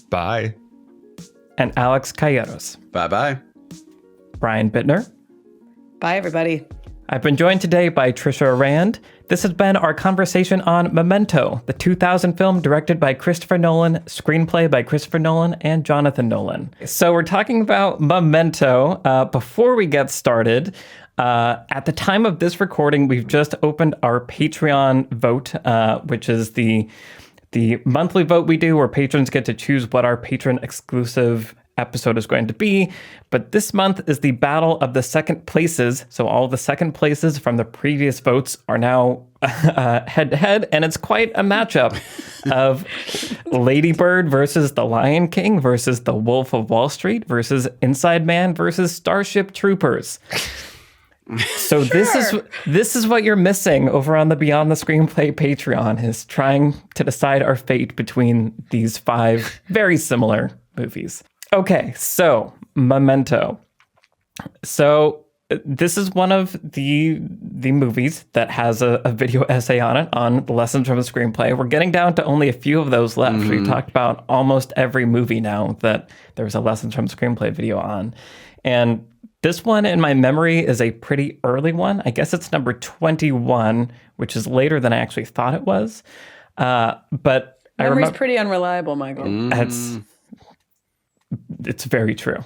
Bye. And Alex Calleros. Bye-bye. Brian Bittner. Bye, everybody. I've been joined today by Trisha Rand. This has been our conversation on Memento, the 2000 film directed by Christopher Nolan, screenplay by Christopher Nolan and Jonathan Nolan. So we're talking about Memento. Before we get started, at the time of this recording, we've just opened our Patreon vote, which is the monthly vote we do where patrons get to choose what our patron exclusive episode is going to be. But this month is the battle of the second places. So all the second places from the previous votes are now head to head. And it's quite a matchup of Lady Bird versus The Lion King versus The Wolf of Wall Street versus Inside Man versus Starship Troopers. So this is what you're missing over on the Beyond the Screenplay Patreon, is trying to decide our fate between these 5 very similar movies. Okay, so Memento. So this is one of the movies that has a video essay on it, on the lessons from a screenplay. We're getting down to only a few of those left. We've talked about almost every movie now that there's a lessons from screenplay video on. And this one, in my memory, is a pretty early one. I guess it's number 21, which is later than I actually thought it was. But Memory's pretty unreliable, Michael. It's very true.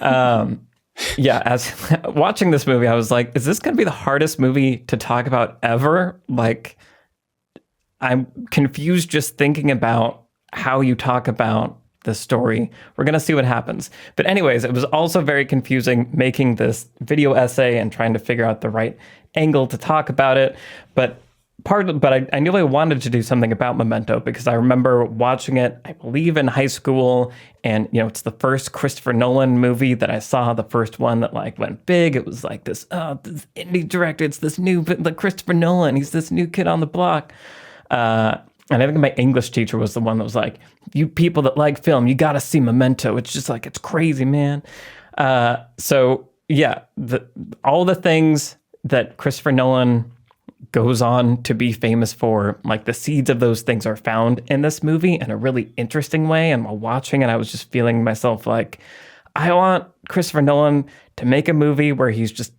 Yeah, as watching this movie, I was like, is this going to be the hardest movie to talk about ever? Like, I'm confused just thinking about how you talk about the story. We're going to see what happens. But anyways, it was also very confusing making this video essay and trying to figure out the right angle to talk about it. But I knew I wanted to do something about Memento because I remember watching it, I believe, in high school. And, it's the first Christopher Nolan movie that I saw, the first one that went big. It was like this indie director. It's this new, Christopher Nolan. He's this new kid on the block. And I think my English teacher was the one that was like, you people that like film, you got to see Memento. It's just it's crazy, man. So yeah, all the things that Christopher Nolan goes on to be famous for, the seeds of those things are found in this movie in a really interesting way. And while watching it, I was just feeling myself I want Christopher Nolan to make a movie where he's just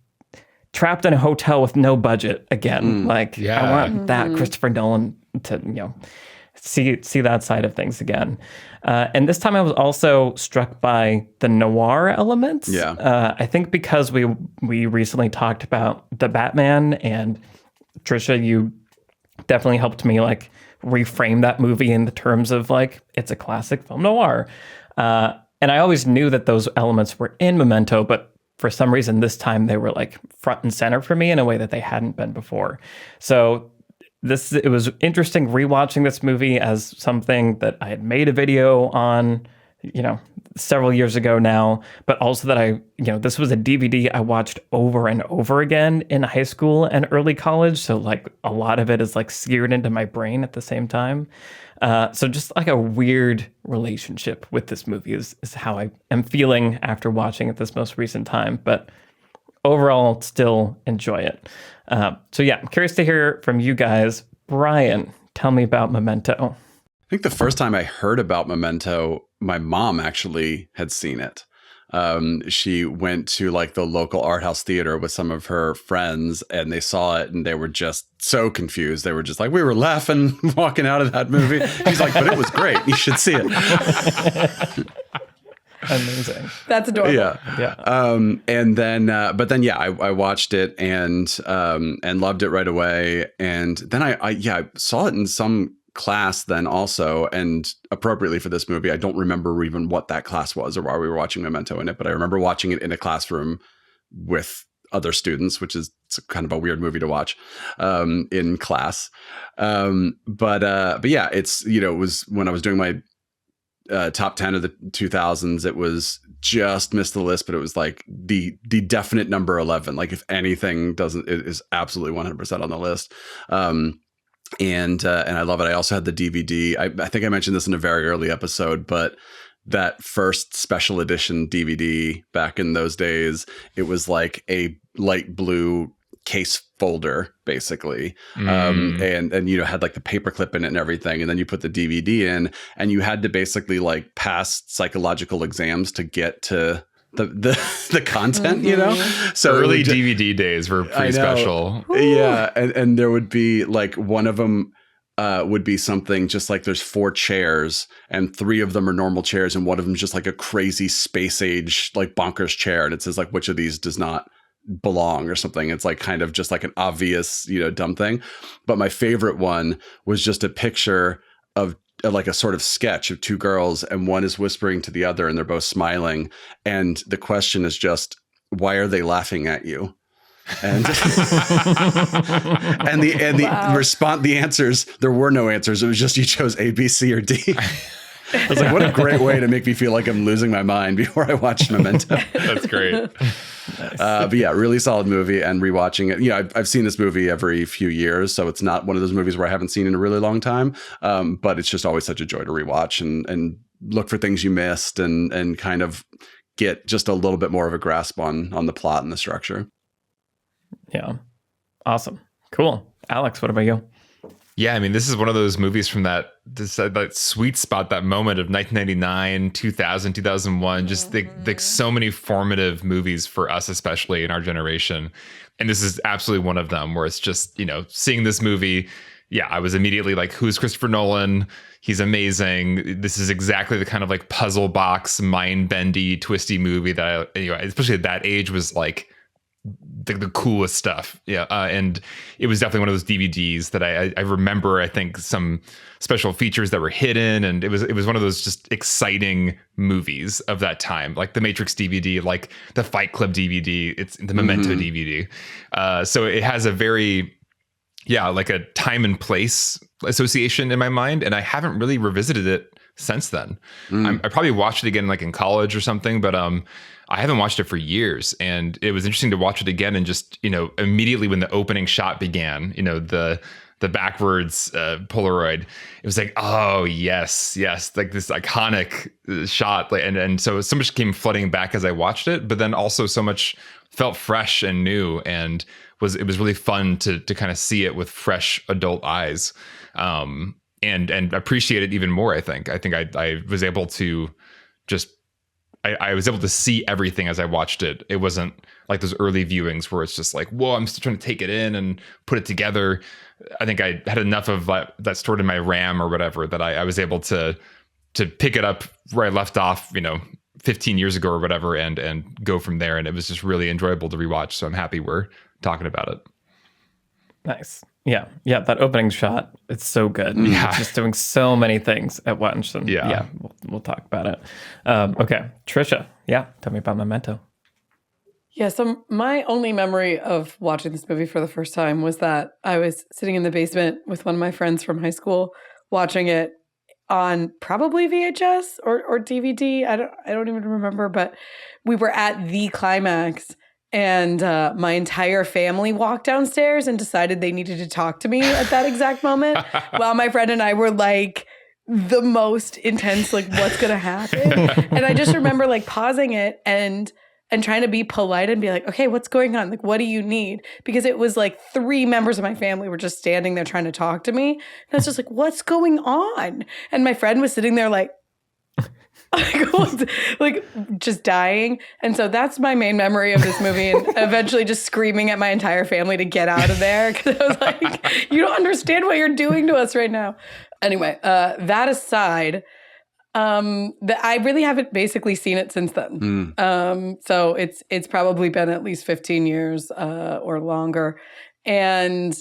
trapped in a hotel with no budget again. I want that Christopher Nolan to, see that side of things again. And this time I was also struck by the noir elements. Yeah. I think because we recently talked about The Batman, and Trisha, you definitely helped me reframe that movie in the terms of it's a classic film noir. And I always knew that those elements were in Memento, but for some reason this time they were front and center for me in a way that they hadn't been before. So it was interesting rewatching this movie as something that I had made a video on, several years ago now, but also that this was a DVD I watched over and over again in high school and early college. So a lot of it is seared into my brain at the same time. So just a weird relationship with this movie is how I am feeling after watching it this most recent time. But overall, still enjoy it. So yeah, I'm curious to hear from you guys. Brian, tell me about Memento. I think the first time I heard about Memento, my mom actually had seen it. She went to the local art house theater with some of her friends, and they saw it and they were just so confused. They were just we were laughing walking out of that movie. He's like, but it was great. You should see it. Amazing. That's adorable. Yeah. And then, I watched it and loved it right away. And then I saw it in some class then also, and appropriately for this movie, I don't remember even what that class was or why we were watching Memento in it, but I remember watching it in a classroom with other students, which is kind of a weird movie to watch in class. But yeah, it's, it was when I was doing my top 10 of the 2000s, it was just missed the list, but it was the definite number 11. If anything it is absolutely 100% on the list. And I love it. I also had the DVD. I think I mentioned this in a very early episode, but that first special edition DVD back in those days, it was a light blue case folder basically. And you know, had like the paperclip in it and everything. And then you put the DVD in and you had to basically like pass psychological exams to get to the content, you know? So early DVD days were pretty special. Yeah. And there would be like one of them would be something just like there's 4 chairs and 3 of them are normal chairs. And one of them is just like a crazy space age, like bonkers chair. And it says like, which of these does not belong or something. It's like kind of just like an obvious, you know, dumb thing. But my favorite one was just a picture of like a sort of sketch of 2 girls, and one is whispering to the other and they're both smiling. And the question is just, why are they laughing at you? And and the answers, there were no answers. It was just you chose A, B, C, or D. I was like, what a great way to make me feel like I'm losing my mind before I watched Memento. That's great. Nice. But yeah, really solid movie, and rewatching it. You know, I've seen this movie every few years, so it's not one of those movies where I haven't seen in a really long time. But it's just always such a joy to rewatch and look for things you missed and kind of get just a little bit more of a grasp on the plot and the structure. Yeah. Awesome. Cool. Alex, what about you? Yeah, I mean, this is one of those movies from that sweet spot, that moment of 1999, 2000, 2001, just like so many formative movies for us, especially in our generation. And this is absolutely one of them where it's just, you know, seeing this movie. Yeah, I was immediately like, who's Christopher Nolan? He's amazing. This is exactly the kind of like puzzle box, mind-bendy, twisty movie that I, you know, especially at that age was like, the coolest stuff. Yeah. And it was definitely one of those DVDs that I remember, I think, some special features that were hidden. And it was one of those just exciting movies of that time, like the Matrix DVD, like the Fight Club DVD, it's the Memento DVD. So it has a very, like a time and place association in my mind. And I haven't really revisited it since then. I probably watched it again, like in college or something, but I haven't watched it for years. And it was interesting to watch it again and just, you know, immediately when the opening shot began, you know, the backwards Polaroid, it was like, oh, yes, like this iconic shot. And so much came flooding back as I watched it, but then also so much felt fresh and new, and it was really fun to kind of see it with fresh adult eyes. And appreciate it even more. I think I was able to just, I was able to see everything as I watched it. It wasn't like those early viewings where it's just like, whoa, I'm still trying to take it in and put it together. I think I had enough of that stored in my RAM or whatever that I was able to pick it up where I left off, you know, 15 years ago or whatever, and go from there. And it was just really enjoyable to rewatch. So I'm happy we're talking about it. Nice. Yeah. That opening shot, it's so good. Yeah. It's just doing so many things at once. And we'll talk about it. Okay. Trisha. Yeah. Tell me about Memento. Yeah. So my only memory of watching this movie for the first time was that I was sitting in the basement with one of my friends from high school watching it on probably VHS or DVD. I don't even remember, but we were at the climax. And my entire family walked downstairs and decided they needed to talk to me at that exact moment, while my friend and I were like the most intense, like, what's going to happen? And I just remember like pausing it and trying to be polite and be like, okay, what's going on? Like, what do you need? Because it was like 3 members of my family were just standing there trying to talk to me. And I was just like, what's going on? And my friend was sitting there like just dying. And so that's my main memory of this movie, and eventually just screaming at my entire family to get out of there, because I was like, you don't understand what you're doing to us right now. Anyway, that aside, I really haven't basically seen it since then. So it's probably been at least 15 years or longer. And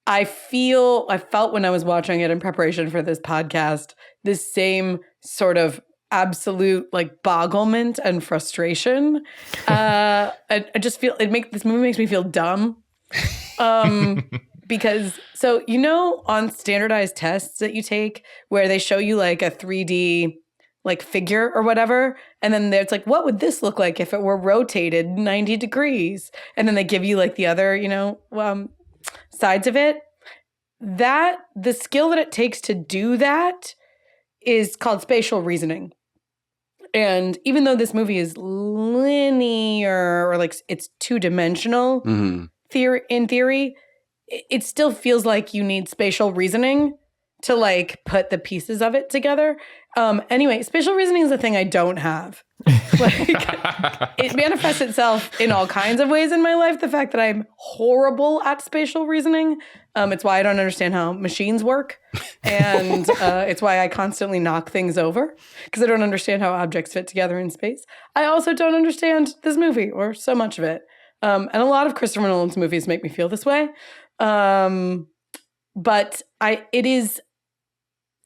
I felt when I was watching it in preparation for this podcast, this same sort of absolute like bogglement and frustration. I just feel this movie makes me feel dumb. Because, so, you know, on standardized tests that you take where they show you like a 3D like figure or whatever, and then it's like, what would this look like if it were rotated 90 degrees? And then they give you like the other, you know, sides of it. That the skill that it takes to do that is called spatial reasoning. And even though this movie is linear or like it's two-dimensional in theory, it still feels like you need spatial reasoning to like put the pieces of it together. Anyway, spatial reasoning is a thing I don't have. Like, it manifests itself in all kinds of ways in my life. The fact that I'm horrible at spatial reasoning. It's why I don't understand how machines work. And it's why I constantly knock things over, because I don't understand how objects fit together in space. I also don't understand this movie or so much of it. And a lot of Christopher Nolan's movies make me feel this way. But it is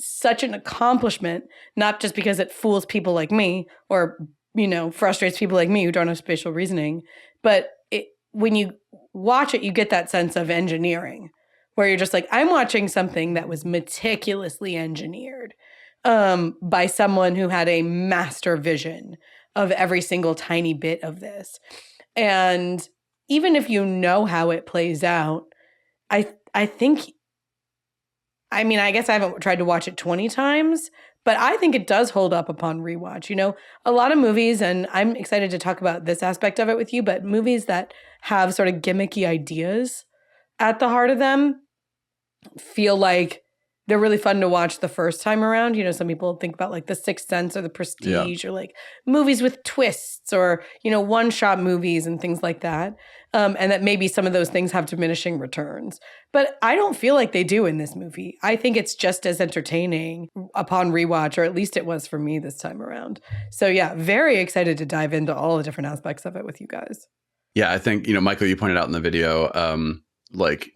such an accomplishment, not just because it fools people like me or, frustrates people like me who don't have spatial reasoning, but when you watch it, you get that sense of engineering where you're just like, I'm watching something that was meticulously engineered by someone who had a master vision of every single tiny bit of this. And even if you know how it plays out, I think, I guess I haven't tried to watch it 20 times, but I think it does hold up upon rewatch. A lot of movies, and I'm excited to talk about this aspect of it with you, but movies that have sort of gimmicky ideas at the heart of them feel like they're really fun to watch the first time around. Some people think about like The Sixth Sense or The Prestige or like movies with twists or, one-shot movies and things like that. And that maybe some of those things have diminishing returns. But I don't feel like they do in this movie. I think it's just as entertaining upon rewatch, or at least it was for me this time around. So yeah, very excited to dive into all the different aspects of it with you guys. Yeah, I think, Michael, you pointed out in the video, like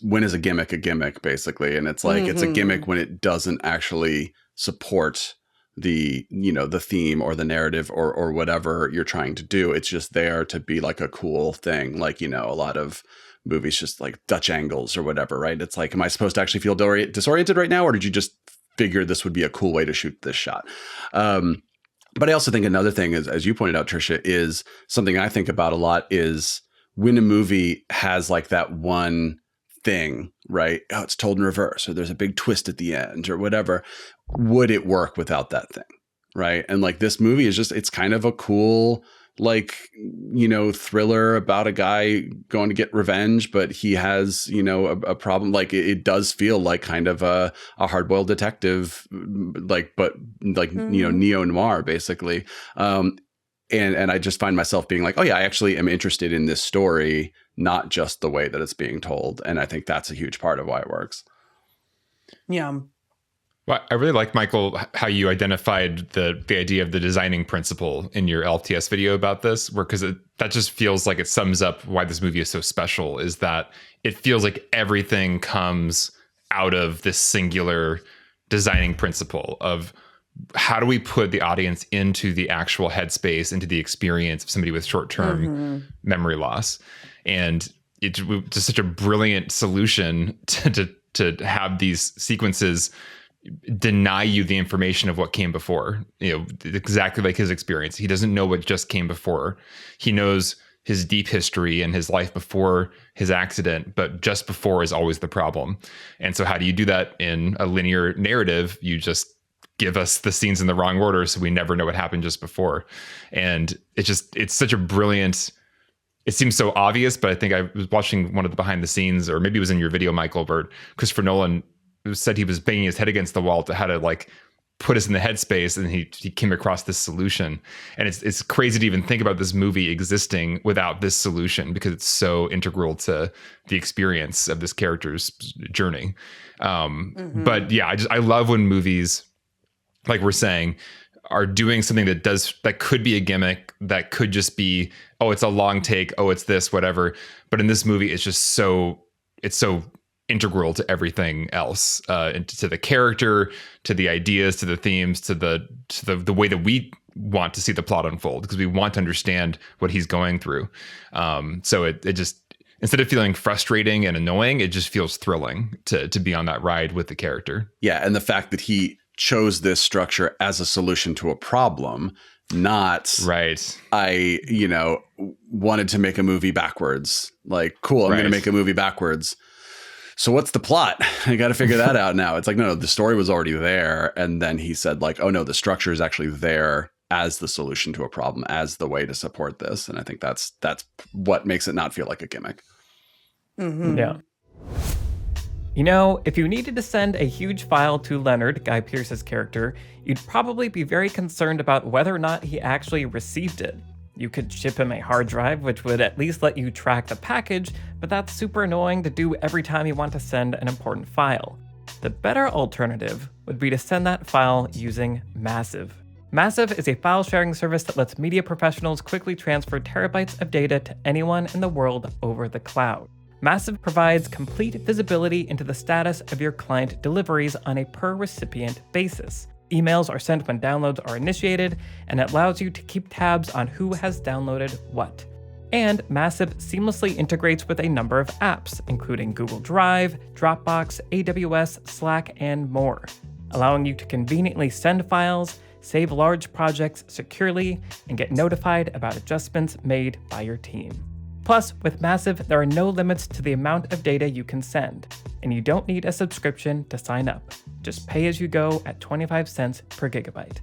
when is a gimmick basically, and it's like it's a gimmick when it doesn't actually support the the theme or the narrative or whatever you're trying to do. It's just there to be like a cool thing, like a lot of movies just like Dutch angles or whatever, right? It's like, am I supposed to actually feel disoriented right now, or did you just figure this would be a cool way to shoot this shot? But I also think another thing is, as you pointed out, Trisha, is something I think about a lot is when a movie has like that one thing, right? Oh, it's told in reverse, or there's a big twist at the end or whatever. Would it work without that thing? Right. And like this movie is just, it's kind of a cool, like, thriller about a guy going to get revenge, but he has, a problem. Like it does feel like kind of a hard-boiled detective, like, but like, neo-noir basically. And I just find myself being like, oh yeah, I actually am interested in this story, not just the way that it's being told. And I think that's a huge part of why it works. Yeah. Well, I really like, Michael, how you identified the idea of the designing principle in your LTS video about this, because that just feels like it sums up why this movie is so special, is that it feels like everything comes out of this singular designing principle of how do we put the audience into the actual headspace, into the experience of somebody with short-term memory loss. And it's just such a brilliant solution to have these sequences deny you the information of what came before, exactly like his experience. He doesn't know what just came before. He knows his deep history and his life before his accident, but just before is always the problem. And so how do you do that in a linear narrative? You just give us the scenes in the wrong order, so we never know what happened just before. And it's such a brilliant, it seems so obvious, but I think I was watching one of the behind the scenes, or maybe it was in your video, Michael, where Christopher Nolan said he was banging his head against the wall to how to like put us in the headspace, and he came across this solution. And it's crazy to even think about this movie existing without this solution, because it's so integral to the experience of this character's journey. But yeah, I love when movies, like we're saying, are doing something that could be a gimmick, that could just be, oh, it's a long take, oh, it's this, whatever. But in this movie, it's so integral to everything else, and to the character, to the ideas, to the themes, to the way that we want to see the plot unfold, because we want to understand what he's going through. So it just, instead of feeling frustrating and annoying, it just feels thrilling to be on that ride with the character. Yeah, and the fact that he chose this structure as a solution to a problem, not right. I wanted to make a movie backwards. Like, cool, I'm going to make a movie backwards. so what's the plot? I got to figure that out now. It's like, no, the story was already there. And then he said like, oh no, the structure is actually there as the solution to a problem, as the way to support this. And I think that's what makes it not feel like a gimmick. Mm-hmm. Yeah. You know, if you needed to send a huge file to Leonard, Guy Pearce's character, you'd probably be very concerned about whether or not he actually received it. You could ship him a hard drive, which would at least let you track the package, but that's super annoying to do every time you want to send an important file. The better alternative would be to send that file using Massive. Massive is a file sharing service that lets media professionals quickly transfer terabytes of data to anyone in the world over the cloud. Massive provides complete visibility into the status of your client deliveries on a per-recipient basis. Emails are sent when downloads are initiated, and it allows you to keep tabs on who has downloaded what. And Massive seamlessly integrates with a number of apps, including Google Drive, Dropbox, AWS, Slack, and more, allowing you to conveniently send files, save large projects securely, and get notified about adjustments made by your team. Plus, with Massive, there are no limits to the amount of data you can send, and you don't need a subscription to sign up. Just pay as you go at 25 cents per gigabyte.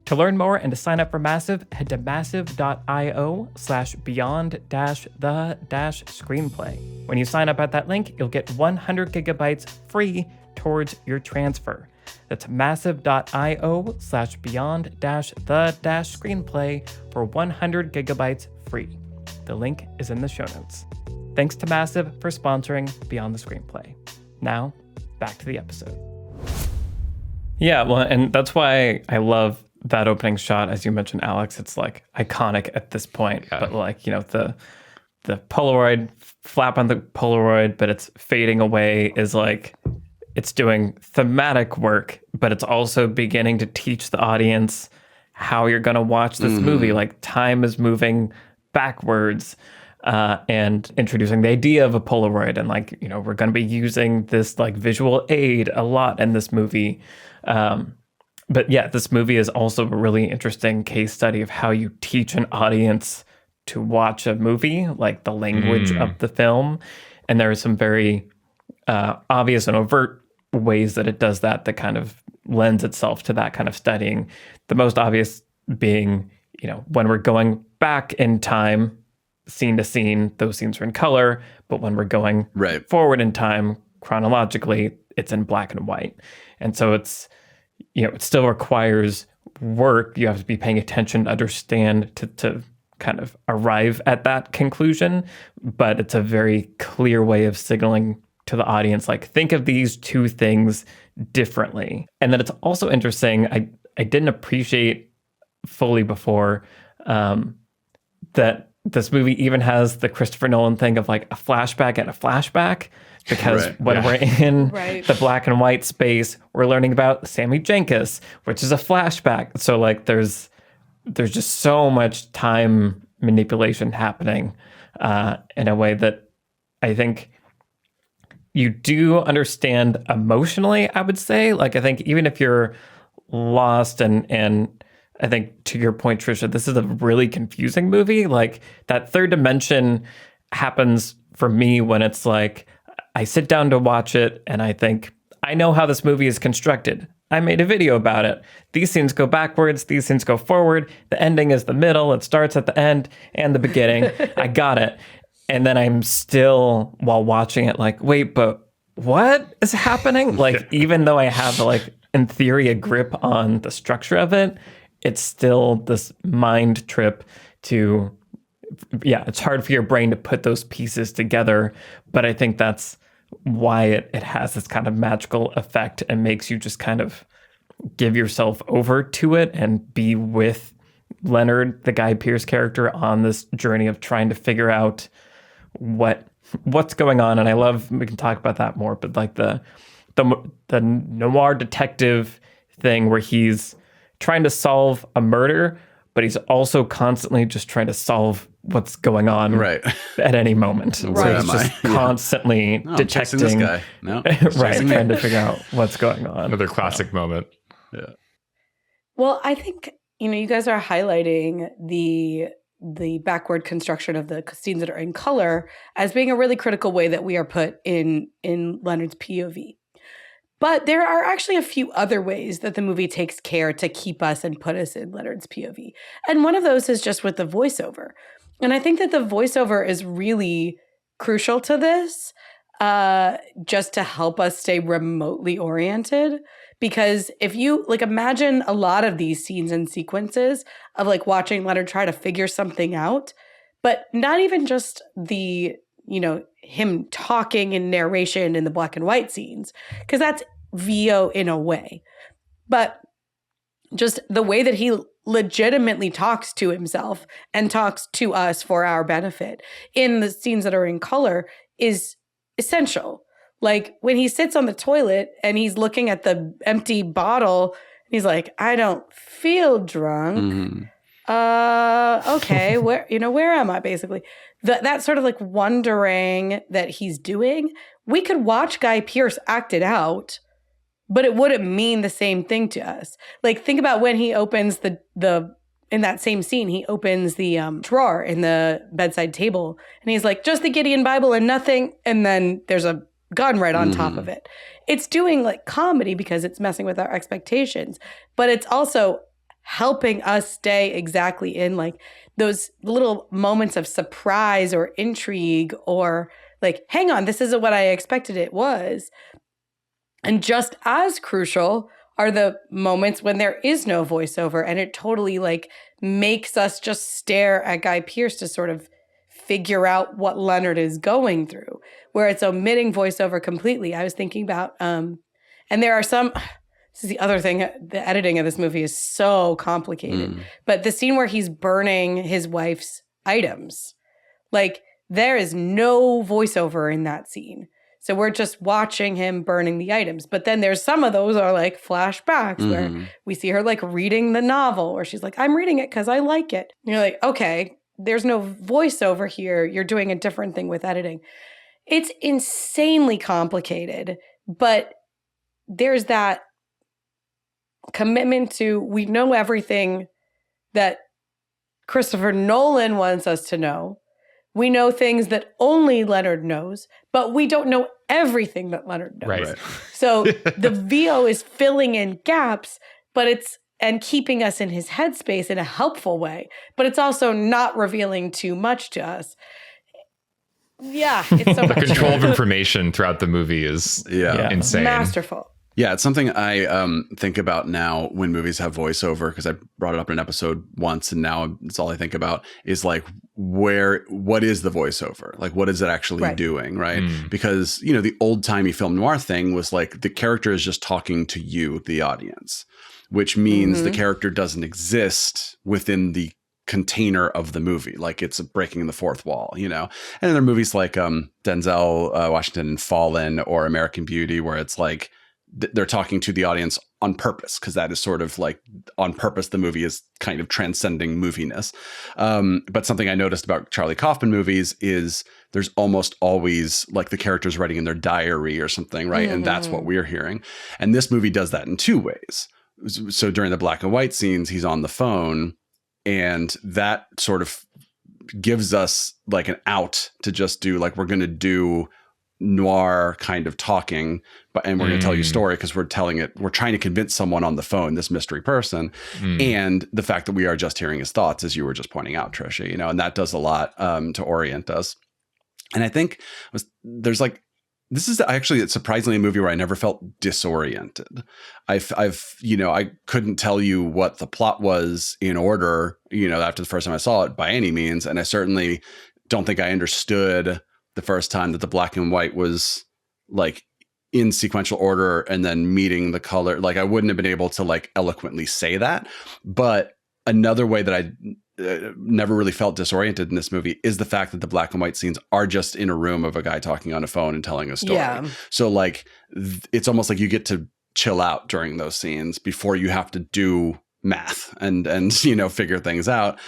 To learn more and to sign up for Massive, head to massive.io/beyond-the-screenplay. When you sign up at that link, you'll get 100 gigabytes free towards your transfer. That's massive.io/beyond-the-screenplay for 100 gigabytes free. The link is in the show notes. Thanks to Massive for sponsoring Beyond the Screenplay. Now, back to the episode. Yeah, well, and that's why I love that opening shot, as you mentioned, Alex. It's like iconic at this point, but like, you know, the Polaroid flap on the Polaroid, but it's fading away is like, it's doing thematic work, but it's also beginning to teach the audience how you're going to watch this movie. Like time is moving backwards, and introducing the idea of a Polaroid. And like, you know, we're going to be using this like visual aid a lot in this movie. But yeah, this movie is also a really interesting case study of how you teach an audience to watch a movie, like the language of the film. And there are some very obvious and overt ways that it does that kind of lends itself to that kind of studying. The most obvious being, you know, when we're going back in time, scene to scene, those scenes are in color. But when we're going forward in time, chronologically, it's in black and white. And so it's, you know, it still requires work. You have to be paying attention to understand, to kind of arrive at that conclusion. But it's a very clear way of signaling to the audience, like, think of these two things differently. And then it's also interesting, I didn't appreciate fully before that this movie even has the Christopher Nolan thing of like a flashback and a flashback, because when we're in the black and white space, we're learning about Sammy Jenkins, which is a flashback. So like there's just so much time manipulation happening in a way that I think you do understand emotionally, I would say. Like, I think even if you're lost and I think to your point, Trisha, this is a really confusing movie. Like that third dimension happens for me when it's like, I sit down to watch it and I think, I know how this movie is constructed. I made a video about it. These scenes go backwards, these scenes go forward. The ending is the middle. It starts at the end and the beginning. I got it. And then I'm still, while watching it, like, wait, but what is happening? Like, even though I have, like, in theory, a grip on the structure of it, it's still this mind trip to, it's hard for your brain to put those pieces together. But I think that's why it has this kind of magical effect and makes you just kind of give yourself over to it and be with Leonard, the Guy Pearce character, on this journey of trying to figure out what's going on. And I love, we can talk about that more, but like the noir detective thing where he's trying to solve a murder, but he's also constantly just trying to solve what's going on at any moment. So he's just constantly detecting this guy. trying to figure out what's going on. Another classic moment. Well, I think, you guys are highlighting the the backward construction of the scenes that are in color as being a really critical way that we are put in Leonard's POV. But there are actually a few other ways that the movie takes care to keep us and put us in Leonard's POV. And one of those is just with the voiceover. And I think that the voiceover is really crucial to this, just to help us stay remotely oriented. Because if you imagine a lot of these scenes and sequences of watching Leonard try to figure something out, but not even just the, him talking and narration in the black and white scenes, because that's VO in a way, but just the way that he legitimately talks to himself and talks to us for our benefit in the scenes that are in color is essential. Like when he sits on the toilet and he's looking at the empty bottle, he's like, I don't feel drunk. Okay, where am I basically? That sort of wondering that he's doing. We could watch Guy Pearce act it out, but it wouldn't mean the same thing to us. Think about when he opens the in that same scene, he opens the drawer in the bedside table and he's like, just the Gideon Bible and nothing. And then there's a gun right on top of it. It's doing comedy because it's messing with our expectations, but it's also helping us stay exactly in those little moments of surprise or intrigue or hang on, this isn't what I expected it was. And just as crucial are the moments when there is no voiceover and it totally makes us just stare at Guy Pearce to sort of figure out what Leonard is going through, where it's omitting voiceover completely. I was thinking about, and there are some, this is the other thing, the editing of this movie is so complicated, but the scene where he's burning his wife's items, there is no voiceover in that scene. So we're just watching him burning the items. But then there's some of those are flashbacks where we see her reading the novel, or she's like, I'm reading it because I like it. And you're like, okay, there's no voiceover here. You're doing a different thing with editing. It's insanely complicated, but there's that commitment to, we know everything that Christopher Nolan wants us to know. We know things that only Leonard knows, but we don't know everything that Leonard knows. Right. So the VO is filling in gaps, and keeping us in his headspace in a helpful way, but it's also not revealing too much to us. Yeah, it's so The control of information throughout the movie is insane. Masterful. Yeah, it's something I think about now when movies have voiceover, because I brought it up in an episode once and now it's all I think about is what is the voiceover? What is it actually doing, right? Because, the old-timey film noir thing was the character is just talking to you, the audience, which means the character doesn't exist within the container of the movie, it's breaking the fourth wall, And there are movies like Denzel Washington in Fallen or American Beauty, where it's they're talking to the audience on purpose, because that is sort of on purpose. The movie is kind of transcending moviness. But something I noticed about Charlie Kaufman movies is there's almost always the characters writing in their diary or something, right? And that's what we're hearing. And this movie does that in two ways. So during the black and white scenes, he's on the phone, and that sort of gives us an out to just do we're going to do noir kind of talking, and we're going to tell you a story because we're trying to convince someone on the phone, this mystery person, and the fact that we are just hearing his thoughts, as you were just pointing out, Trisha, and that does a lot to orient us. And I think this is actually surprisingly a movie where I never felt disoriented. I couldn't tell you what the plot was in order, after the first time I saw it by any means. And I certainly don't think I understood the first time that the black and white was in sequential order and then meeting the color. I wouldn't have been able to eloquently say that. But another way that I never really felt disoriented in this movie is the fact that the black and white scenes are just in a room of a guy talking on a phone and telling a story. Yeah. So it's almost like you get to chill out during those scenes before you have to do math and figure things out.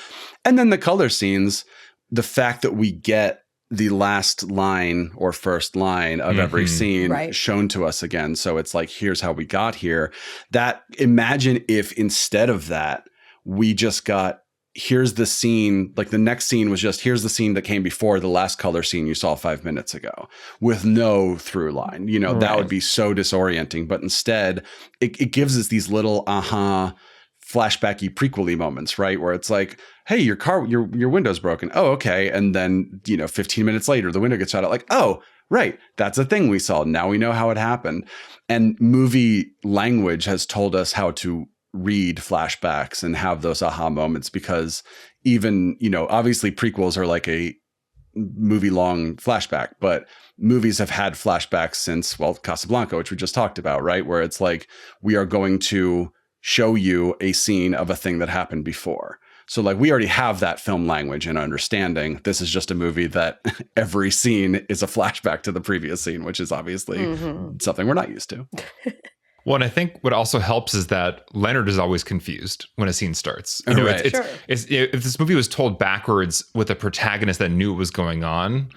And then the color scenes, the fact that we get the last line or first line of every scene shown to us again. So it's here's how we got here. That, imagine if instead of that, we just got here's the scene, like the next scene was just, here's the scene that came before the last color scene you saw 5 minutes ago with no through line. You know, that would be so disorienting. But instead, it gives us these little flashbacky prequel-y moments, right? Where it's like, hey, your window's broken. Oh, okay. And then, 15 minutes later, the window gets shot out. Like, oh, right. That's a thing we saw. Now we know how it happened. And movie language has told us how to read flashbacks and have those aha moments, because even, obviously prequels are like a movie long flashback, but movies have had flashbacks since, well, Casablanca, which we just talked about, right? Where it's like, we are going to show you a scene of a thing that happened before. So like, we already have that film language and understanding. This is just a movie that every scene is a flashback to the previous scene, which is obviously something we're not used to. Well, and I think what also helps is that Leonard is always confused when a scene starts. Right. If this movie was told backwards with a protagonist that knew what was going on,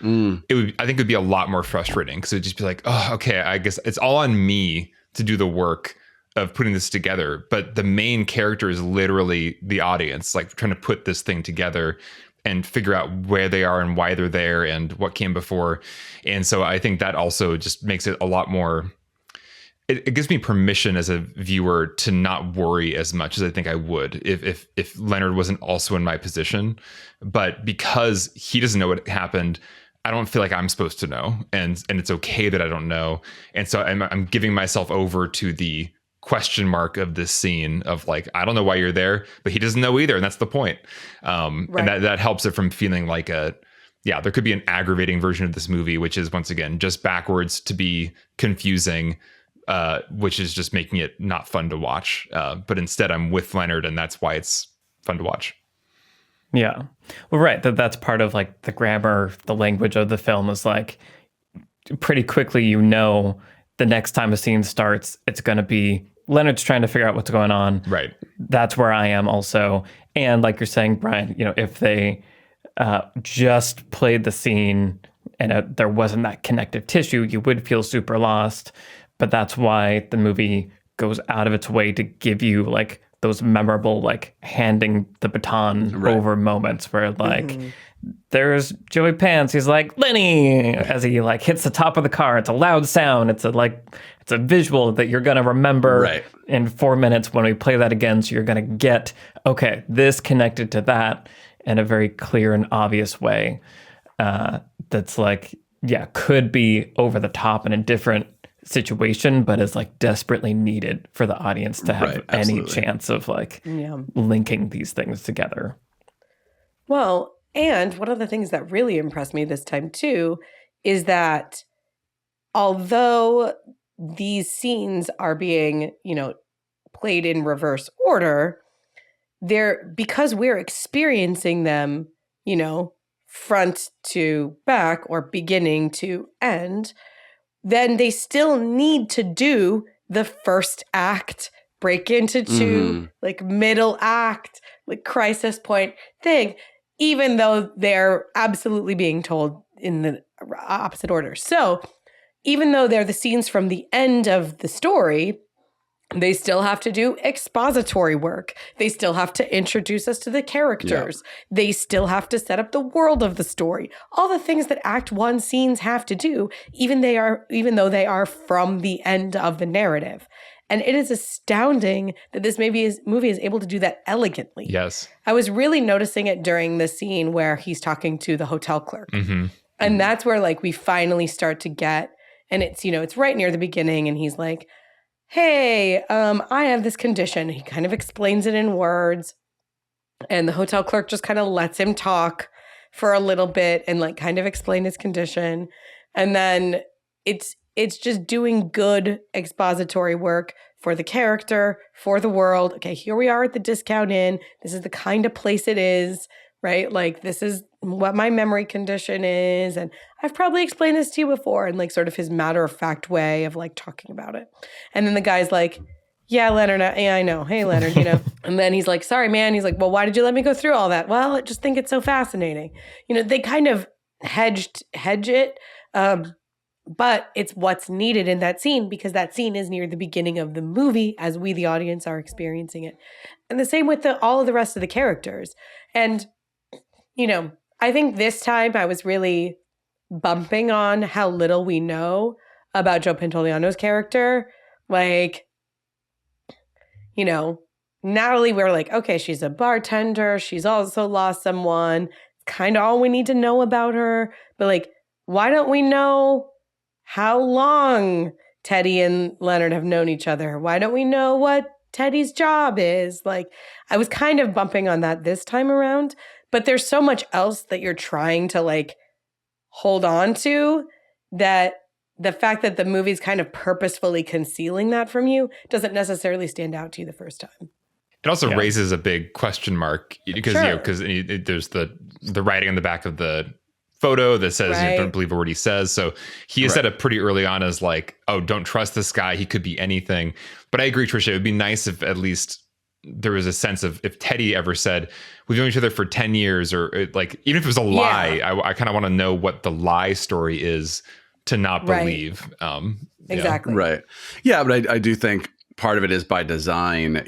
I think it would be a lot more frustrating, because it would just be like, oh, okay, I guess it's all on me to do the work of putting this together. But the main character is literally the audience, like trying to put this thing together and figure out where they are and why they're there and what came before. And so I think that also just makes it a lot more... It gives me permission as a viewer to not worry as much as I think I would if Leonard wasn't also in my position. But because he doesn't know what happened, I don't feel like I'm supposed to know, and it's okay that I don't know. And so I'm giving myself over to the question mark of this scene of like, I don't know why you're there, but he doesn't know either, and that's the point. And that helps it from feeling like there could be an aggravating version of this movie, which is once again just backwards to be confusing. Which is just making it not fun to watch. But instead, I'm with Leonard, and that's why it's fun to watch. Yeah. Well, right. That's part of like the grammar, the language of the film is like pretty quickly, the next time a scene starts, it's going to be Leonard's trying to figure out what's going on. Right. That's where I am also. And like you're saying, Brian, if they just played the scene and there wasn't that connective tissue, you would feel super lost. But that's why the movie goes out of its way to give you like those memorable, like handing the baton over moments where like there's Joey Pants. He's like, Lenny, as he like hits the top of the car. It's a loud sound. It's a visual that you're going to remember in 4 minutes when we play that again. So you're going to get, okay, this connected to that in a very clear and obvious way. That's like, could be over the top in a different situation, but is like desperately needed for the audience to have any chance of like linking these things together. Well, and one of the things that really impressed me this time too is that although these scenes are being, played in reverse order, because we're experiencing them, front to back or beginning to end, then they still need to do the first act, break into two, like middle act, like crisis point thing, even though they're absolutely being told in the opposite order. So even though they're the scenes from the end of the story, they still have to do expository work. They still have to introduce us to the characters. Yeah. They still have to set up the world of the story. All the things that Act 1 scenes have to do, even though they are from the end of the narrative. And it is astounding that this movie is able to do that elegantly. Yes. I was really noticing it during the scene where he's talking to the hotel clerk. And that's where like we finally start to get, and it's, it's right near the beginning, and he's like, hey, I have this condition. He kind of explains it in words, and the hotel clerk just kind of lets him talk for a little bit and like kind of explain his condition. And then it's just doing good expository work for the character, for the world. Okay, here we are at the discount inn. This is the kind of place it is, right? Like, this is what my memory condition is. And I've probably explained this to you before, in like sort of his matter-of-fact way of like talking about it. And then the guy's like, yeah, Leonard, yeah, I know. Hey, Leonard, And then he's like, sorry, man. He's like, well, why did you let me go through all that? Well, I just think it's so fascinating. They kind of hedge it but it's what's needed in that scene because that scene is near the beginning of the movie as we, the audience, are experiencing it. And the same with all of the rest of the characters. And, I think this time I was really bumping on how little we know about Joe Pantoliano's character. Like, Natalie, we're like, okay, she's a bartender. She's also lost someone. Kind of all we need to know about her. But like, why don't we know how long Teddy and Leonard have known each other? Why don't we know what Teddy's job is? Like, I was kind of bumping on that this time around, but there's so much else that you're trying to like hold on to that the fact that the movie's kind of purposefully concealing that from you doesn't necessarily stand out to you the first time. It also raises a big question mark because there's the writing on the back of the photo that says don't believe a word he says. So he has said it pretty early on as like, oh, don't trust this guy. He could be anything. But I agree, Trisha, it would be nice if at least there was a sense of if Teddy ever said, we've known each other for 10 years or like, even if it was a lie, I kind of want to know what the lie story is to not believe. Exactly. Right. Yeah. But I do think part of it is by design,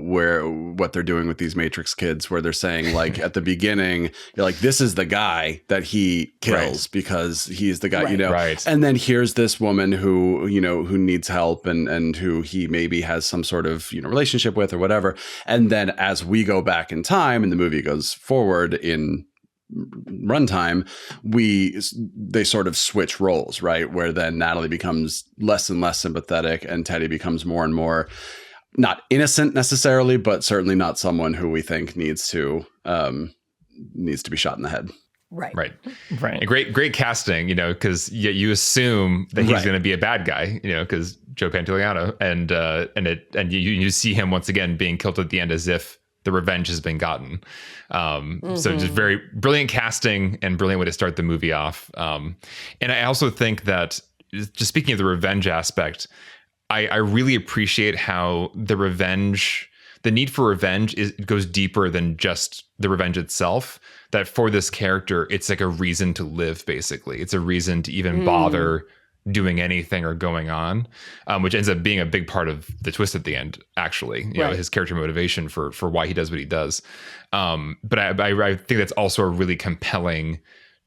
where what they're doing with these Matrix kids, where they're saying like at the beginning, you're like, this is the guy that he kills because he's the guy, Right. And then here's this woman who, who needs help and who he maybe has some sort of, relationship with or whatever. And then as we go back in time and the movie goes forward in runtime, they sort of switch roles, right? Where then Natalie becomes less and less sympathetic and Teddy becomes more and more not innocent necessarily, but certainly not someone who we think needs to be shot in the head. Right. And great casting, because you assume that he's going to be a bad guy, because Joe Pantoliano and you see him once again being killed at the end as if the revenge has been gotten. So just very brilliant casting and brilliant way to start the movie off. And I also think that just speaking of the revenge aspect, I really appreciate how the need for revenge goes deeper than just the revenge itself. That for this character, it's like a reason to live, basically. It's a reason to even bother doing anything or going on, which ends up being a big part of the twist at the end, actually, his character motivation for why he does what he does. But I think that's also a really compelling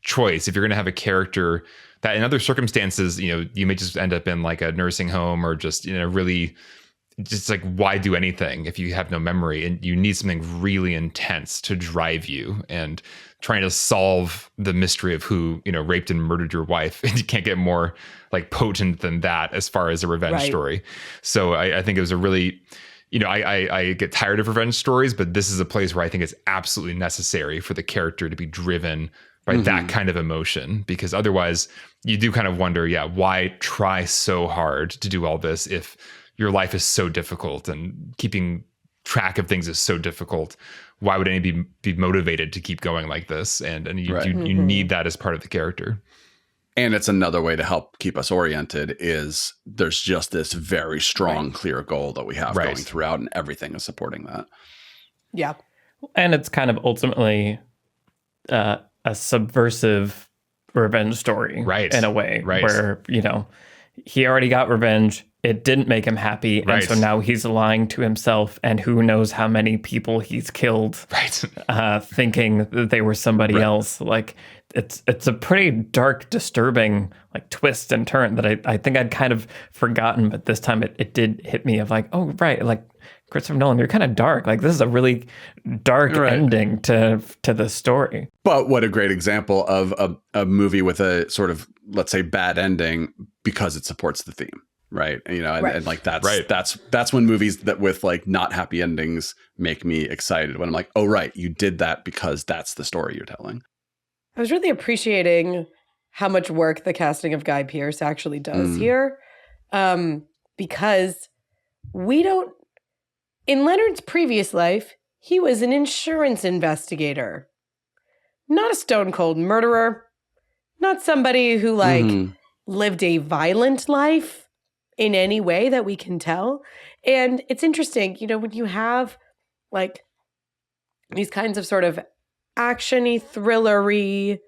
choice. If you're going to have a character that in other circumstances, you may just end up in like a nursing home or just, really just like, why do anything if you have no memory? And you need something really intense to drive you and trying to solve the mystery of who, raped and murdered your wife. And you can't get more like potent than that as far as a revenge story. So I think it was a really, I get tired of revenge stories, but this is a place where I think it's absolutely necessary for the character to be driven by that kind of emotion, because otherwise you do kind of wonder, why try so hard to do all this if your life is so difficult and keeping track of things is so difficult? Why would anybody be motivated to keep going like this? And you need that as part of the character. And it's another way to help keep us oriented is there's just this very strong, clear goal that we have going throughout, and everything is supporting that. Yeah. And it's kind of ultimately a subversive revenge story, in a way, where, he already got revenge. It didn't make him happy. And so now he's lying to himself, and who knows how many people he's killed, thinking that they were somebody else. Like, it's a pretty dark, disturbing like twist and turn that I think I'd kind of forgotten, but this time it did hit me of like, oh, right. Like, Christopher Nolan, you're kind of dark. Like, this is a really dark ending to the story. But what a great example of a movie with a sort of, let's say, bad ending because it supports the theme. Right. And like that's when movies that with like not happy endings make me excited, when I'm like, oh, right, you did that because that's the story you're telling. I was really appreciating how much work the casting of Guy Pearce actually does here. Because in Leonard's previous life, he was an insurance investigator, not a stone cold murderer, not somebody who lived a violent life in any way that we can tell. And it's interesting, when you have like these kinds of sort of action-y, thriller-y,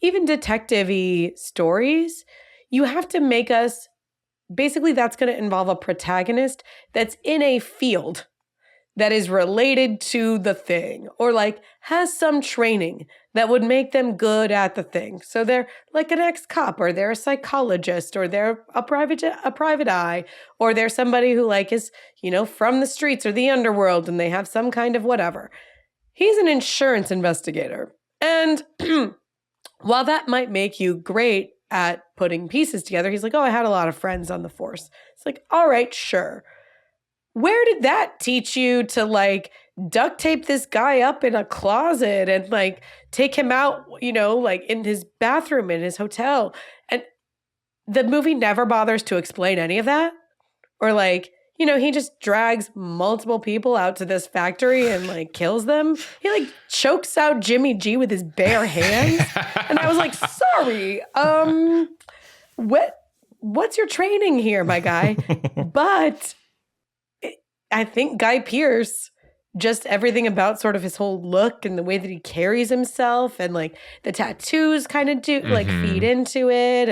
even detective-y stories, you have to make us, basically that's going to involve a protagonist that's in a field that is related to the thing, or like has some training that would make them good at the thing. So they're like an ex-cop, or they're a psychologist, or they're a private eye, or they're somebody who like is, you know, from the streets or the underworld, and they have some kind of whatever. He's an insurance investigator. And while that might make you great at putting pieces together, he's like, oh, I had a lot of friends on the force. It's like, all right, sure. Where did that teach you to like duct tape this guy up in a closet and like take him out, you know, like in his bathroom in his hotel? And the movie never bothers to explain any of that. Or like, you know, he just drags multiple people out to this factory and like kills them. He like chokes out Jimmy G with his bare hands. And I was like, sorry, what's your training here, my guy? But I think Guy Pearce, just everything about sort of his whole look and the way that he carries himself, and like the tattoos kind of do like feed into it.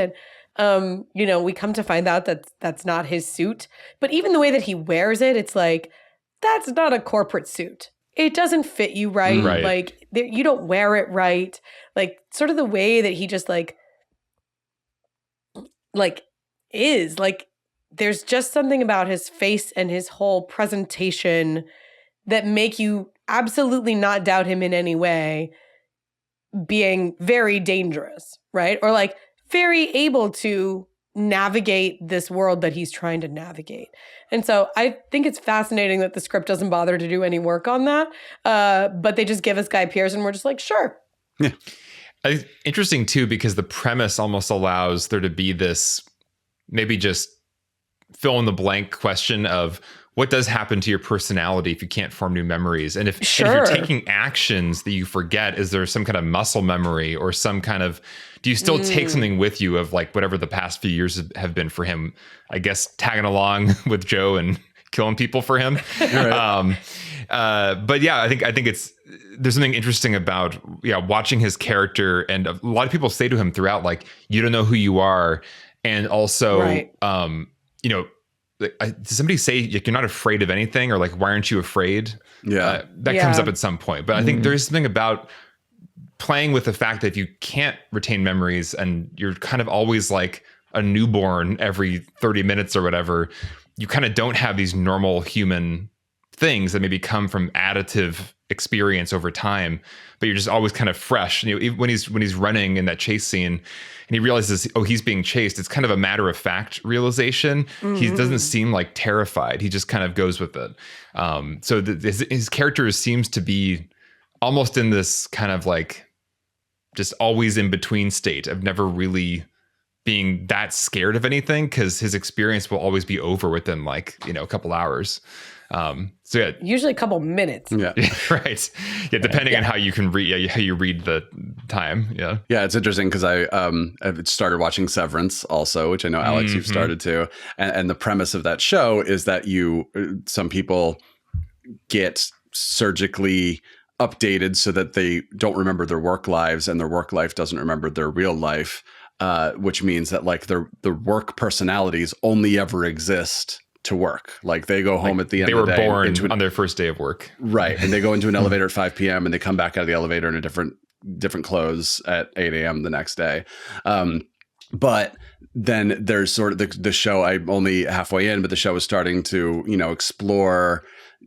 And, you know, we come to find out that that's not his suit, but even the way that he wears it, it's like, that's not a corporate suit. It doesn't fit you right. Like you don't wear it right. Like sort of the way that he just like is like, there's just something about his face and his whole presentation that make you absolutely not doubt him in any way being very dangerous, right? Or like very able to navigate this world that he's trying to navigate. And so I think it's fascinating that the script doesn't bother to do any work on that, but they just give us Guy Pearce and we're just like, sure. Yeah. Interesting too, because the premise almost allows there to be this maybe just fill in the blank question of what does happen to your personality if you can't form new memories? And if you're taking actions that you forget, is there some kind of muscle memory or some kind of, do you still take something with you of like whatever the past few years have been for him? I guess tagging along with Joe and killing people for him. Right. But yeah, I think there's something interesting about watching his character, and a lot of people say to him throughout, like, you don't know who you are. And also, you know, does somebody say like, you're not afraid of anything, or like, why aren't you afraid? Yeah. That comes up at some point. But I think there's something about playing with the fact that if you can't retain memories and you're kind of always like a newborn every 30 minutes or whatever, you kind of don't have these normal human things that maybe come from additive experience over time, but you're just always kind of fresh. You know, even when he's running in that chase scene and he realizes, oh, he's being chased, it's kind of a matter of fact realization. He doesn't seem like terrified. He just kind of goes with it. So his character seems to be almost in this kind of like just always in between state of never really being that scared of anything, because his experience will always be over within like, you know, a couple hours. So yeah, usually a couple minutes. Yeah. Right. Yeah. Depending on how you can read, how you read the time. Yeah. Yeah. It's interesting because I've started watching Severance also, which I know, Alex, you've started to. And the premise of that show is that some people get surgically updated so that they don't remember their work lives, and their work life doesn't remember their real life, which means that like the work personalities only ever exist to work. Like they go home at the end of the day. They were born on their first day of work. Right. And they go into an elevator at 5 p.m. and they come back out of the elevator in a different clothes at 8 a.m. the next day. But then there's sort of the show, I'm only halfway in, but the show is starting to, you know, explore.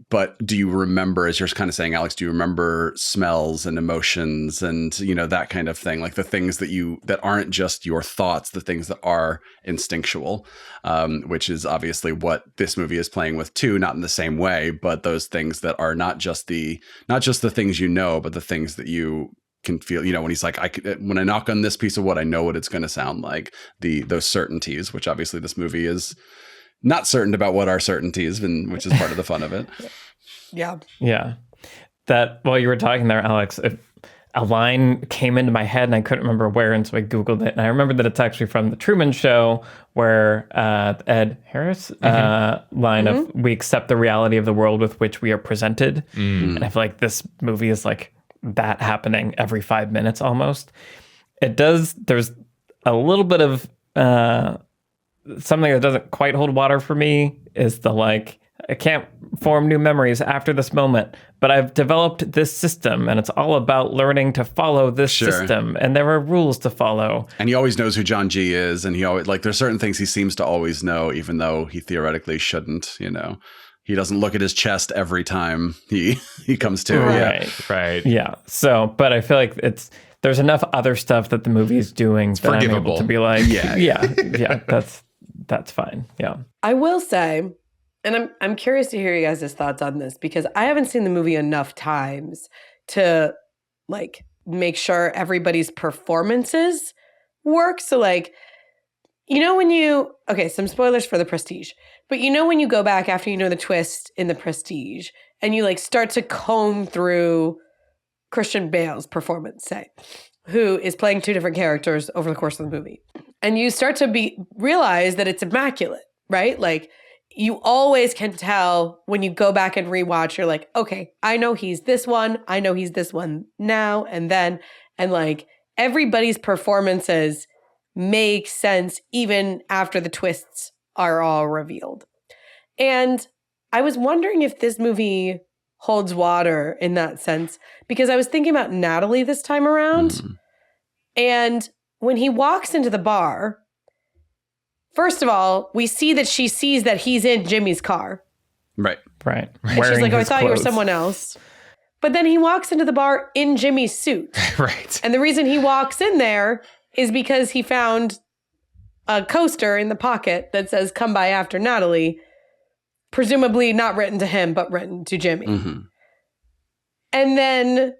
But do you remember, as you're kind of saying, Alex, do you remember smells and emotions and, you know, that kind of thing, like the things that aren't just your thoughts, the things that are instinctual, which is obviously what this movie is playing with too, not in the same way, but those things that are not just the things you know, but the things that you can feel, you know, when he's like, when I knock on this piece of wood, I know what it's going to sound like, those certainties, which obviously this movie is not certain about what our certainties, which is part of the fun of it. Yeah. Yeah. That while you were talking there, Alex, a line came into my head and I couldn't remember where, and so I Googled it. And I remember that it's actually from The Truman Show, where Ed Harris line of, we accept the reality of the world with which we are presented. And I feel like this movie is like that happening every 5 minutes almost. There's a little bit of something that doesn't quite hold water for me is the like, I can't form new memories after this moment, but I've developed this system and it's all about learning to follow this system, and there are rules to follow. And he always knows who John G is, and he always, like, there's certain things he seems to always know, even though he theoretically shouldn't, you know. He doesn't look at his chest every time he comes to. Right. Yeah. So, but I feel like there's enough other stuff that the movie is doing that I'm able to be like, yeah, that's fine. Yeah. I will say, and I'm curious to hear you guys' thoughts on this, because I haven't seen the movie enough times to like make sure everybody's performances work. So like, you know, some spoilers for The Prestige, but you know when you go back after you know the twist in The Prestige and you like start to comb through Christian Bale's performance, say, who is playing two different characters over the course of the movie, and you start to realize that it's immaculate, right? Like, you always can tell when you go back and rewatch, you're like, okay, I know he's this one. I know he's this one now and then. And like everybody's performances make sense even after the twists are all revealed. And I was wondering if this movie holds water in that sense, because I was thinking about Natalie this time around. And when he walks into the bar, first of all, we see that she sees that he's in Jimmy's car. Right. And she's like, oh, I thought you were someone else. But then he walks into the bar in Jimmy's suit. Right. And the reason he walks in there is because he found a coaster in the pocket that says, come by after Natalie, presumably not written to him, but written to Jimmy. And then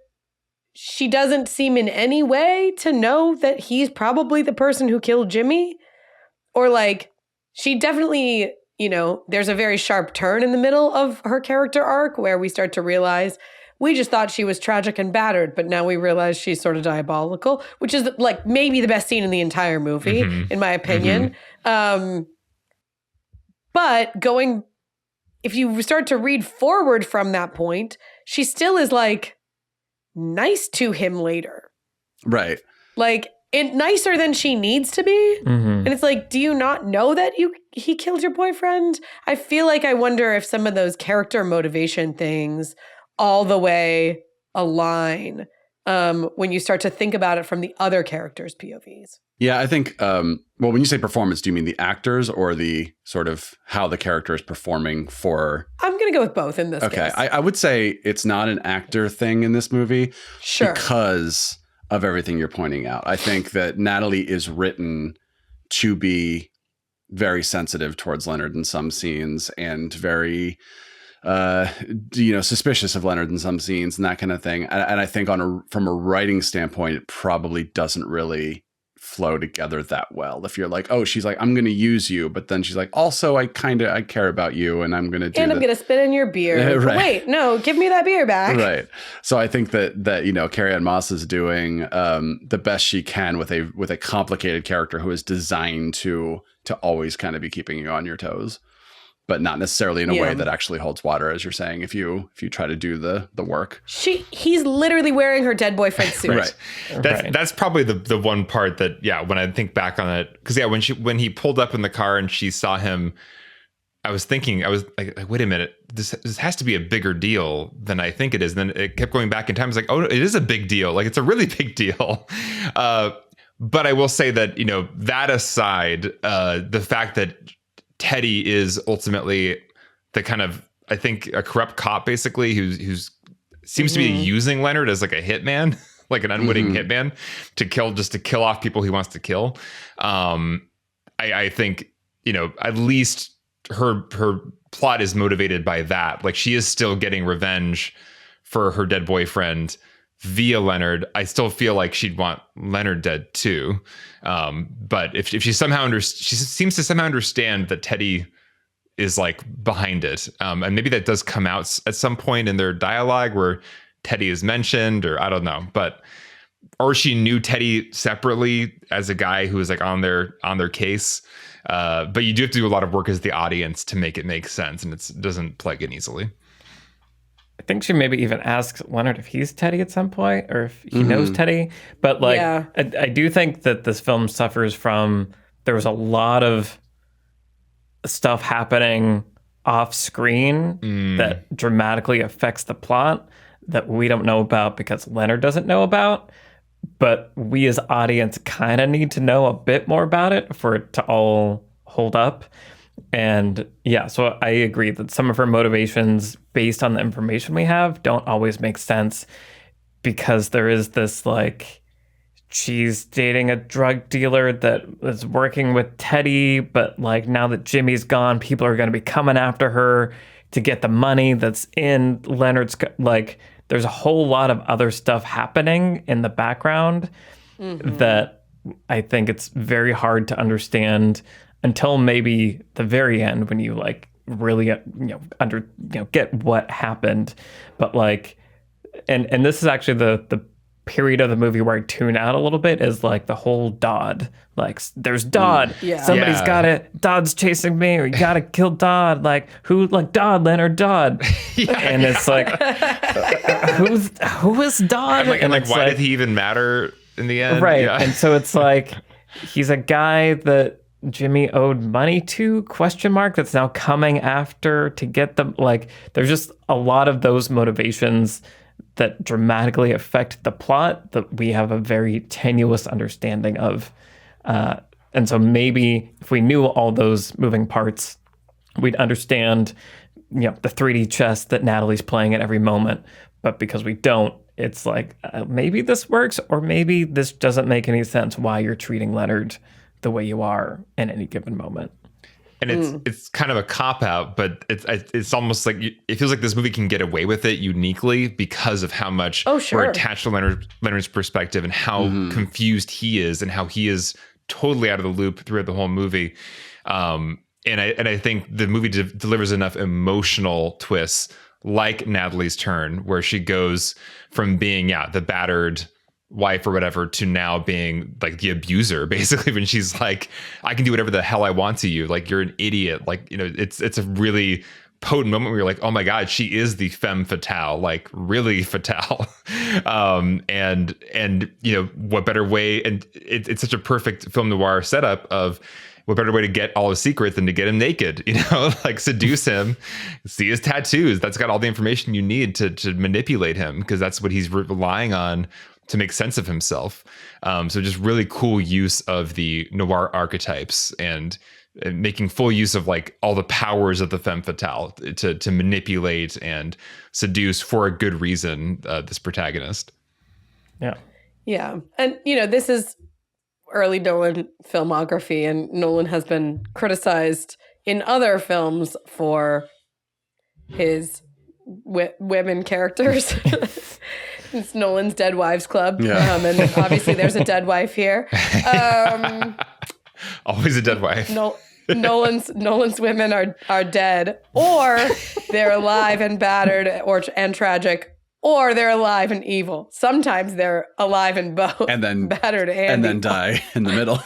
she doesn't seem in any way to know that he's probably the person who killed Jimmy. Or like, she definitely, you know, there's a very sharp turn in the middle of her character arc where we start to realize we just thought she was tragic and battered, but now we realize she's sort of diabolical, which is like maybe the best scene in the entire movie, in my opinion. But if you start to read forward from that point, she still is like nice to him later. Right. Like, nicer than she needs to be. And it's like, do you not know that he killed your boyfriend? I feel like I wonder if some of those character motivation things all the way align when you start to think about it from the other characters' POVs. Yeah, I think, well, when you say performance, do you mean the actors or the sort of how the character is performing for... I'm going to go with both in this case. Okay, I would say it's not an actor thing in this movie. Sure. Because of everything you're pointing out. I think that Natalie is written to be very sensitive towards Leonard in some scenes and very... suspicious of Leonard in some scenes and that kind of thing. And I think from a writing standpoint, it probably doesn't really flow together that well. If you're like, oh, she's like, I'm going to use you. But then she's like, also, I care about you and I'm going to do And I'm going to spit in your beer. Right. Wait, no, give me that beer back. Right. So I think that Carrie-Anne Moss is doing the best she can with a complicated character who is designed to always kind of be keeping you on your toes, but not necessarily in a way that actually holds water, as you're saying, if you try to do the work. He's literally wearing her dead boyfriend's suit. Right. That's probably the one part that, when I think back on it, because when he pulled up in the car and she saw him, I was like, wait a minute, this has to be a bigger deal than I think it is. And then it kept going back in time. It's like, oh, it is a big deal. Like, it's a really big deal. But I will say that, that aside, the fact that Teddy is ultimately the kind of, I think, a corrupt cop, basically, who's seems to be using Leonard as like a hitman, like an unwitting hitman to kill off people he wants to kill. I think, at least her plot is motivated by that. Like, she is still getting revenge for her dead boyfriend via Leonard. I still feel like she'd want Leonard dead too. But if she seems to somehow understand that Teddy is like behind it. And maybe that does come out at some point in their dialogue where Teddy is mentioned, or I don't know, or she knew Teddy separately as a guy who was like on their case. But you do have to do a lot of work as the audience to make it make sense, and it doesn't plug in easily. I think she maybe even asks Leonard if he's Teddy at some point, or if he knows Teddy. But I do think that this film suffers from there was a lot of stuff happening off screen that dramatically affects the plot that we don't know about because Leonard doesn't know about. But we as audience kind of need to know a bit more about it for it to all hold up. And yeah, so I agree that some of her motivations based on the information we have don't always make sense, because there is this like, she's dating a drug dealer that is working with Teddy, but like now that Jimmy's gone, people are going to be coming after her to get the money that's in Leonard's, like there's a whole lot of other stuff happening in the background that I think it's very hard to understand until maybe the very end, when you like really get what happened. But like, and this is actually the period of the movie where I tune out a little bit, is like the whole Dodd. Like, there's Dodd. Somebody's got it. Dodd's chasing me, or you gotta kill Dodd. Like, who? Like Dodd, Leonard Dodd. And it's like, who is Dodd? And why did he even matter in the end? Right. Yeah. And so it's like, he's a guy that Jimmy owed money to, ? That's now coming after to get them. Like, there's just a lot of those motivations that dramatically affect the plot that we have a very tenuous understanding of. And so maybe if we knew all those moving parts, we'd understand, the 3D chess that Natalie's playing at every moment. But because we don't, it's like, maybe this works, or maybe this doesn't make any sense why you're treating Leonard the way you are in any given moment. And it's kind of a cop-out, but it's almost like it feels like this movie can get away with it uniquely because of how much we're attached to Leonard's perspective, and how confused he is, and how he is totally out of the loop throughout the whole movie. And I think the movie delivers enough emotional twists, like Natalie's turn, where she goes from being the battered wife or whatever to now being like the abuser, basically, when she's like, I can do whatever the hell I want to you, like you're an idiot. Like, it's a really potent moment where you're like, oh my god, she is the femme fatale, like really fatale. And what better way, and it's such a perfect film noir setup of what better way to get all his secrets than to get him naked, like seduce him, see his tattoos. That's got all the information you need to manipulate him, because that's what he's relying on to make sense of himself. So just really cool use of the noir archetypes, and making full use of like all the powers of the femme fatale to manipulate and seduce for a good reason, this protagonist. Yeah. And, this is early Nolan filmography, and Nolan has been criticized in other films for his women characters. It's Nolan's Dead Wives Club. And obviously there's a dead wife here. Always a dead wife. Nolan's women are dead, or they're alive and battered and tragic, or they're alive and evil. Sometimes they're alive and both, and then battered and then die in the middle.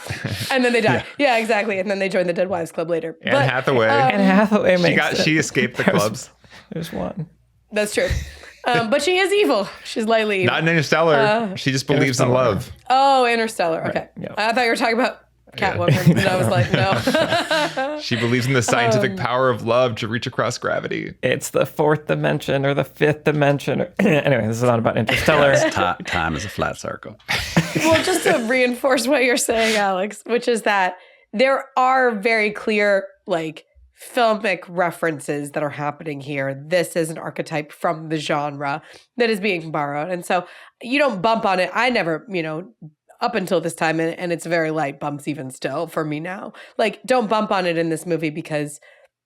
And then they die. Yeah, exactly. And then they join the Dead Wives Club later. Anne Hathaway. Anne Hathaway she escaped the clubs. There's one. That's true. But she is evil. She's lightly evil. Not in Interstellar. She just believes in love. Oh, Interstellar. Right. Okay. Yeah. I thought you were talking about Catwoman. And I was like, no. She believes in the scientific power of love to reach across gravity. It's the fourth dimension or the fifth dimension. Anyway, this is not about Interstellar. Time is a flat circle. Well, just to reinforce what you're saying, Alex, which is that there are very clear, like, filmic references that are happening here. This is an archetype from the genre that is being borrowed. And so you don't bump on it. I never, up until this time, and it's very light bumps even still for me now. Like, don't bump on it in this movie, because,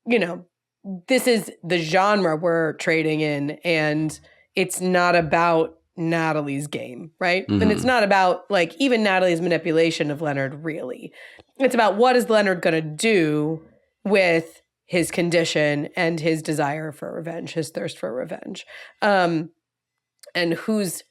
this is the genre we're trading in, and it's not about Natalie's game, right? And it's not about, like, even Natalie's manipulation of Leonard, really. It's about what is Leonard going to do with his condition and his desire for revenge, his thirst for revenge. And who's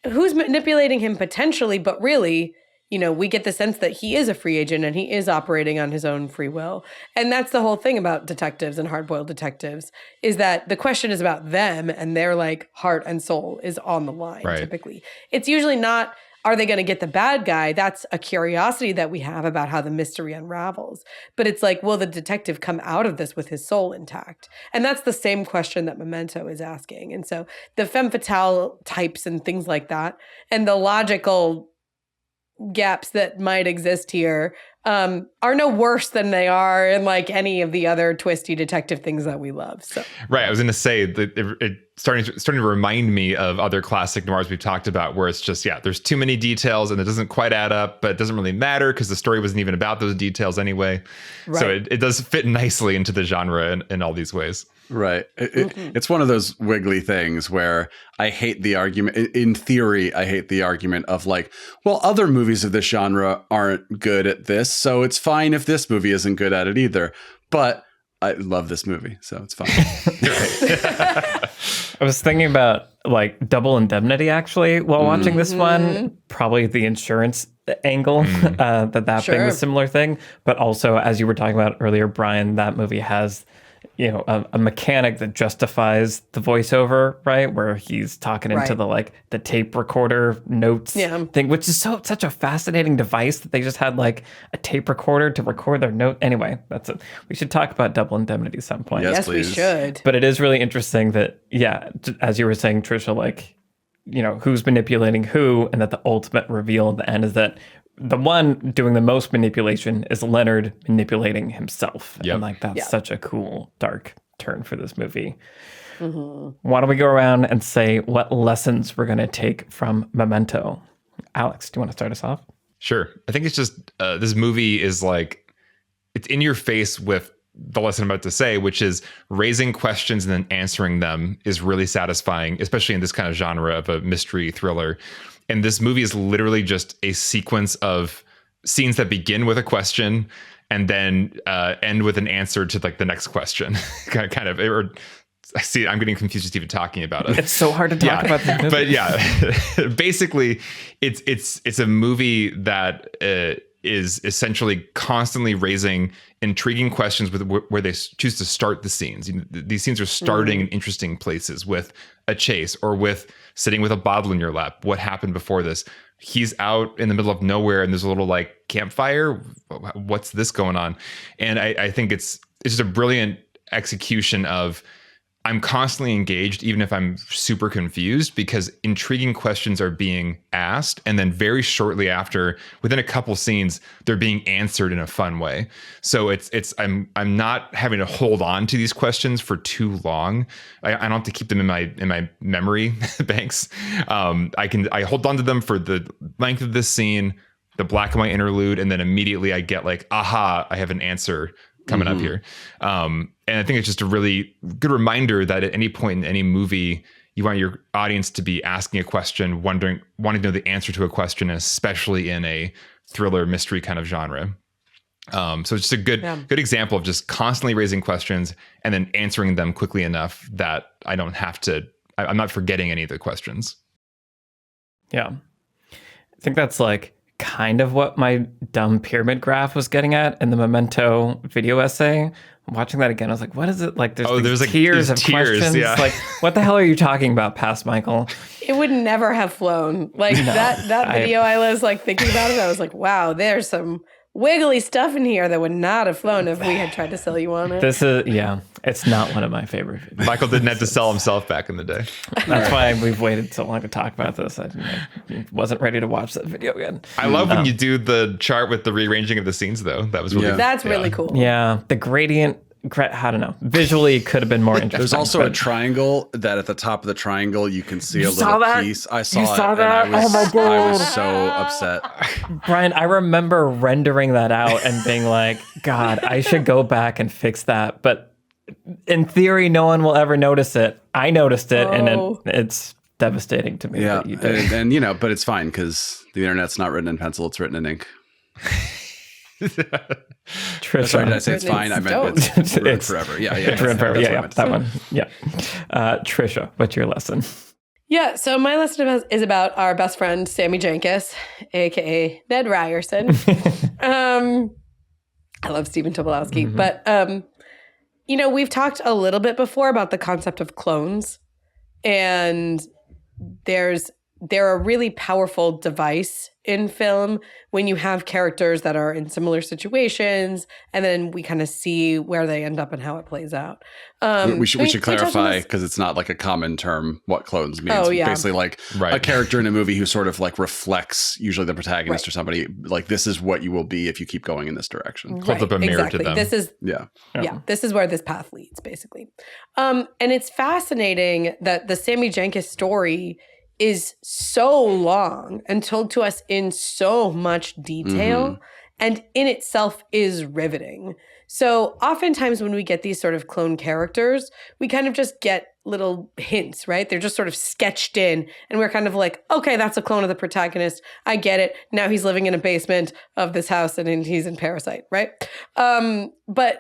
manipulating him potentially, but really, we get the sense that he is a free agent and he is operating on his own free will. And that's the whole thing about detectives and hard-boiled detectives, is that the question is about them, and their like heart and soul is on the line. Right. Typically. It's usually not are they going to get the bad guy? That's a curiosity that we have about how the mystery unravels. But it's like, will the detective come out of this with his soul intact? And that's the same question that Memento is asking. And so the femme fatale types and things like that, and the logical gaps that might exist here are no worse than they are in like any of the other twisty detective things that we love. So Right. I was going to say that it starting to remind me of other classic noirs we've talked about, where it's just, there's too many details and it doesn't quite add up, but it doesn't really matter because the story wasn't even about those details anyway. Right. So it does fit nicely into the genre in all these ways. Right. It's one of those wiggly things where I hate the argument. In theory, I hate the argument of like, well, other movies of this genre aren't good at this, so it's fine if this movie isn't good at it either. But I love this movie, so it's fine. I was thinking about like Double Indemnity actually while watching this one, probably the insurance angle that being a similar thing. But also, as you were talking about earlier, Brian, that movie has a mechanic that justifies the voiceover, right? Where he's talking into the tape recorder notes thing, which is such a fascinating device that they just had like a tape recorder to record their note. Anyway, that's it. We should talk about Double Indemnity at some point. Yes, we should. But it is really interesting that, as you were saying, Trisha, like, who's manipulating who, and that the ultimate reveal at the end is that the one doing the most manipulation is Leonard manipulating himself. Yep. And like, that's such a cool, dark turn for this movie. Why don't we go around and say what lessons we're going to take from Memento? Alex, do you want to start us off? Sure. I think it's just, this movie is like, it's in your face with the lesson I'm about to say, which is raising questions and then answering them is really satisfying, especially in this kind of genre of a mystery thriller. And this movie is literally just a sequence of scenes that begin with a question and then end with an answer to like the next question. kind of. Or I see, I'm getting confused just even talking about it. It's so hard to talk about the movie. But basically, it's a movie that is essentially constantly raising intriguing questions with where they choose to start the scenes. These scenes are starting in interesting places with a chase or with sitting with a bottle in your lap. What happened before this? He's out in the middle of nowhere and there's a little like campfire. What's this going on? And I think it's just a brilliant execution of, I'm constantly engaged, even if I'm super confused, because intriguing questions are being asked. And then very shortly after, within a couple scenes, they're being answered in a fun way. So I'm not having to hold on to these questions for too long. I don't have to keep them in my memory banks. I hold on to them for the length of this scene, the black and white interlude, and then immediately I get like, aha, I have an answer coming up here. And I think it's just a really good reminder that at any point in any movie, you want your audience to be asking a question, wanting to know the answer to a question, especially in a thriller mystery kind of genre. So it's just a good example of just constantly raising questions and then answering them quickly enough that I'm not forgetting any of the questions. Yeah. I think that's like kind of what my dumb pyramid graph was getting at in the Memento video essay. Watching that again, I was like, what is it? Like, there's like tiers of questions. Yeah. Like, what the hell are you talking about, Past Michael? It would never have flown. Like, that video, I was like thinking about it. I was like, wow, there's some wiggly stuff in here that would not have flown if we had tried to sell you on it. It's not one of my favorite videos. Michael didn't have to sell himself back in the day. That's why we've waited so long to talk about this. I wasn't ready to watch that video again. I love when you do the chart with the rearranging of the scenes, though. That was really That's really cool. Yeah, the gradient, I don't know. Visually could have been more interesting. There's also a triangle that at the top of the triangle you can see a little piece. I saw it. That? And I was so upset. Brian, I remember rendering that out and being like, God, I should go back and fix that. But in theory, no one will ever notice it. I noticed it, and it's devastating to me. Yeah, that you did. and but it's fine because the internet's not written in pencil; it's written in ink. Trisha. Sorry, did I say it's fine? I meant it's ruined forever. Yeah. It's ruined forever. Yeah, that one. Yeah. Trisha, what's your lesson? Yeah, so my lesson is about our best friend, Sammy Jenkins, a.k.a. Ned Ryerson. I love Stephen Tobolowsky. But, we've talked a little bit before about the concept of clones. And there's they're a really powerful device in film when you have characters that are in similar situations, and then we kind of see where they end up and how it plays out. We should clarify, because it's not like a common term what clones means. Oh, yeah. Basically, like a character in a movie who sort of like reflects usually the protagonist or somebody. Like, this is what you will be if you keep going in this direction. Hold up a mirror to them. This is this is where this path leads, basically. And it's fascinating that the Sammy Jenkins story is so long and told to us in so much detail, and in itself is riveting. So oftentimes when we get these sort of clone characters, we kind of just get little hints, right? They're just sort of sketched in, and we're kind of like, okay, that's a clone of the protagonist. I get it. Now he's living in a basement of this house and he's in Parasite, right? But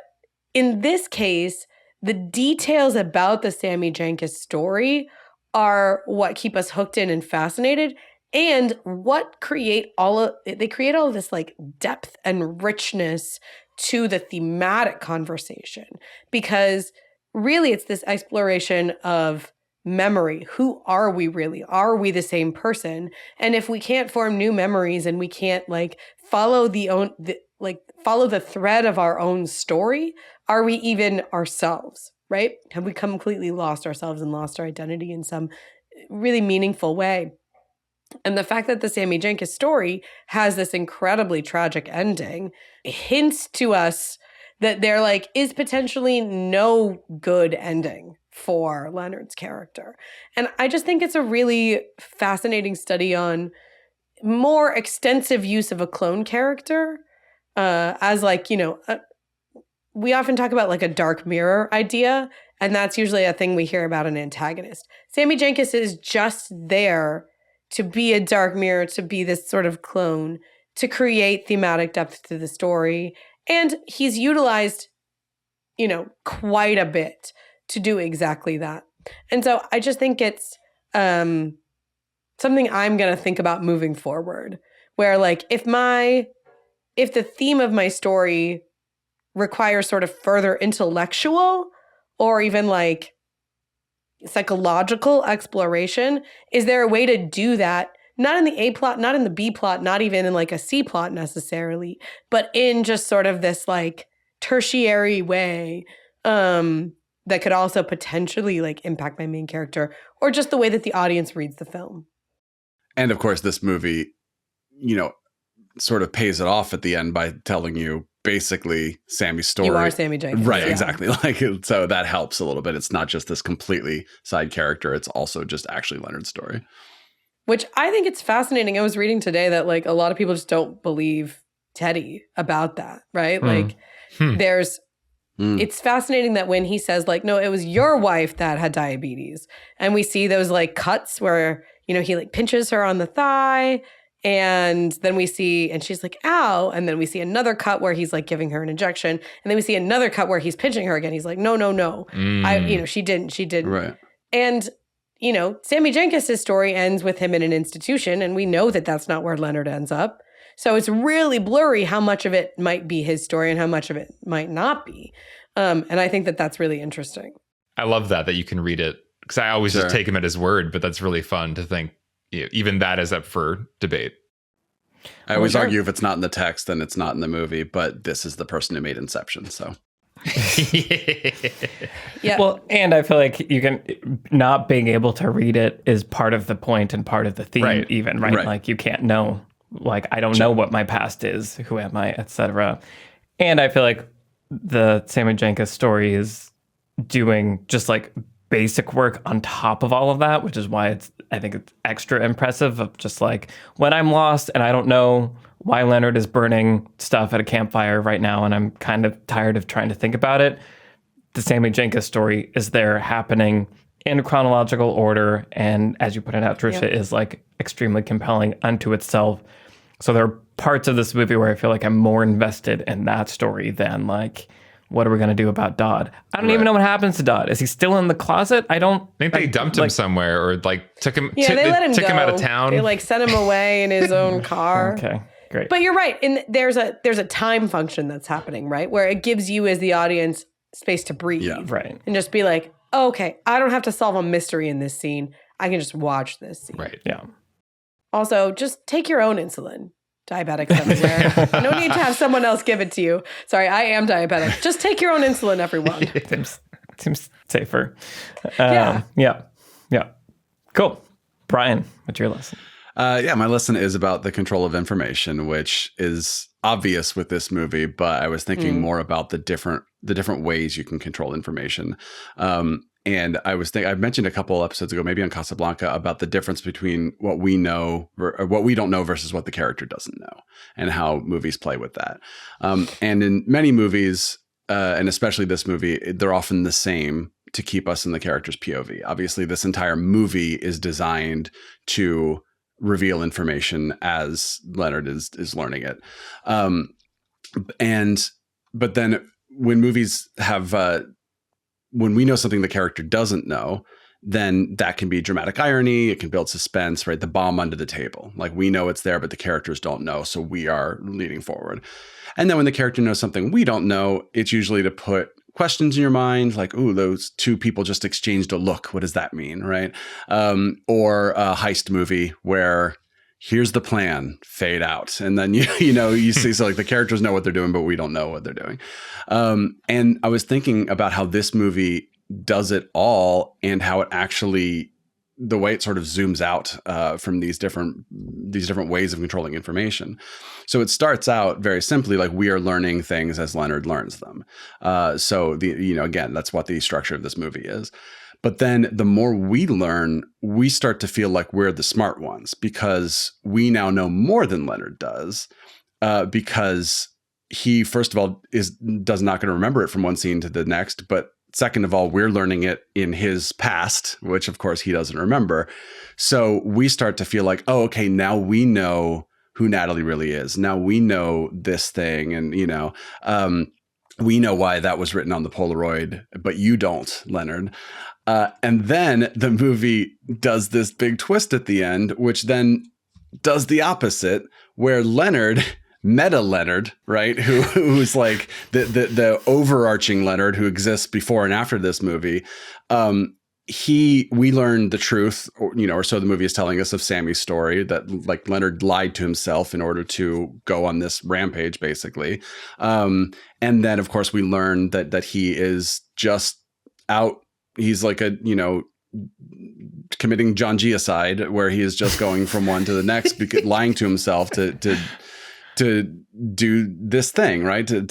in this case, the details about the Sammy Jenkins story are what keep us hooked in and fascinated, and what create all of this like depth and richness to the thematic conversation, because really it's this exploration of memory. Who are we really? Are we the same person? And if we can't form new memories and we can't like follow the thread of our own story, are we even ourselves? Right? Have we completely lost ourselves and lost our identity in some really meaningful way? And the fact that the Sammy Jenkins story has this incredibly tragic ending hints to us that there like is potentially no good ending for Leonard's character. And I just think it's a really fascinating study on more extensive use of a clone character as like, we often talk about like a dark mirror idea, and that's usually a thing we hear about an antagonist. Sammy Jenkins is just there to be a dark mirror, to be this sort of clone, to create thematic depth to the story. And he's utilized, quite a bit to do exactly that. And so I just think it's something I'm going to think about moving forward, where like if the theme of my story requires sort of further intellectual or even like psychological exploration, is there a way to do that? Not in the A plot, not in the B plot, not even in like a C plot necessarily, but in just sort of this like tertiary way that could also potentially like impact my main character or just the way that the audience reads the film. And of course, this movie, sort of pays it off at the end by telling you basically Sammy's story. You are Sammy Jenkins. Right, exactly. Like, so that helps a little bit. It's not just this completely side character. It's also just actually Leonard's story. Which I think it's fascinating. I was reading today that like a lot of people just don't believe Teddy about that, right? Like it's fascinating that when he says like, no, it was your wife that had diabetes. And we see those like cuts where, he like pinches her on the thigh. And then we see, and she's like, ow. And then we see another cut where he's like giving her an injection. And then we see another cut where he's pinching her again. He's like, no. She didn't. Right. And, Sammy Jenkins' story ends with him in an institution. And we know that that's not where Leonard ends up. So it's really blurry how much of it might be his story and how much of it might not be. And I think that that's really interesting. I love that you can read it, because I always just take him at his word, but that's really fun to think. Even that is up for debate. I always argue if it's not in the text, then it's not in the movie. But this is the person who made Inception, so. Yeah. Well, and I feel like you can not being able to read it is part of the point and part of the theme, right. Even right? Like you can't know. Like I don't know what my past is. Who am I, etc. And I feel like the Sammy Jenkins story is doing just like basic work on top of all of that, which is why I think it's extra impressive of just like when I'm lost and I don't know why Leonard is burning stuff at a campfire right now and I'm kind of tired of trying to think about it. The Sammy Jenkins story is there happening in chronological order, and as you put it out, Trisha, is like extremely compelling unto itself. So there are parts of this movie where I feel like I'm more invested in that story than like, what are we going to do about Dodd? I don't even know what happens to Dodd. Is he still in the closet? I think they dumped him somewhere or like took him. Yeah, they let him took go. him out of town. They like sent him away in his own car. Okay, great. But you're right. And there's a time function that's happening, right? Where it gives you as the audience space to breathe. Yeah, right. And just be like, oh, okay, I don't have to solve a mystery in this scene. I can just watch this scene. Right. Yeah. Also, just take your own insulin. Diabetics everywhere. No need to have someone else give it to you. Sorry, I am diabetic. Just take your own insulin, everyone. Seems safer. Yeah. Yeah. Cool. Brian, what's your lesson? My lesson is about the control of information, which is obvious with this movie, but I was thinking more about the different ways you can control information. And I mentioned a couple episodes ago, maybe on Casablanca, about the difference between what we know or what we don't know versus what the character doesn't know, and how movies play with that. And in many movies, and especially this movie, they're often the same to keep us in the character's POV. Obviously, this entire movie is designed to reveal information as Leonard is learning it. But then when movies have when we know something the character doesn't know, then that can be dramatic irony. It can build suspense, right? The bomb under the table. Like, we know it's there, but the characters don't know. So we are leaning forward. And then when the character knows something we don't know, it's usually to put questions in your mind, like, ooh, those two people just exchanged a look. What does that mean, right? Or a heist movie where here's the plan, fade out. And then, you see, so like the characters know what they're doing, but we don't know what they're doing. And I was thinking about how this movie does it all, and how it actually, the way it sort of zooms out from these different ways of controlling information. So it starts out very simply, like, we are learning things as Leonard learns them. So again, that's what the structure of this movie is. But then the more we learn, we start to feel like we're the smart ones, because we now know more than Leonard does, because he, first of all, does not going to remember it from one scene to the next. But second of all, we're learning it in his past, which of course he doesn't remember. So we start to feel like, oh, okay, now we know who Natalie really is. Now we know this thing. And, we know why that was written on the Polaroid, but you don't, Leonard. And then the movie does this big twist at the end, which then does the opposite, where Leonard, meta Leonard, right, who's like the overarching Leonard who exists before and after this movie, we learn the truth, or so the movie is telling us, of Sammy's story, that like Leonard lied to himself in order to go on this rampage, basically. And then, of course, we learn that he is just out. He's like committing John G-icide, where he is just going from one to the next, lying to himself to do this thing, right? To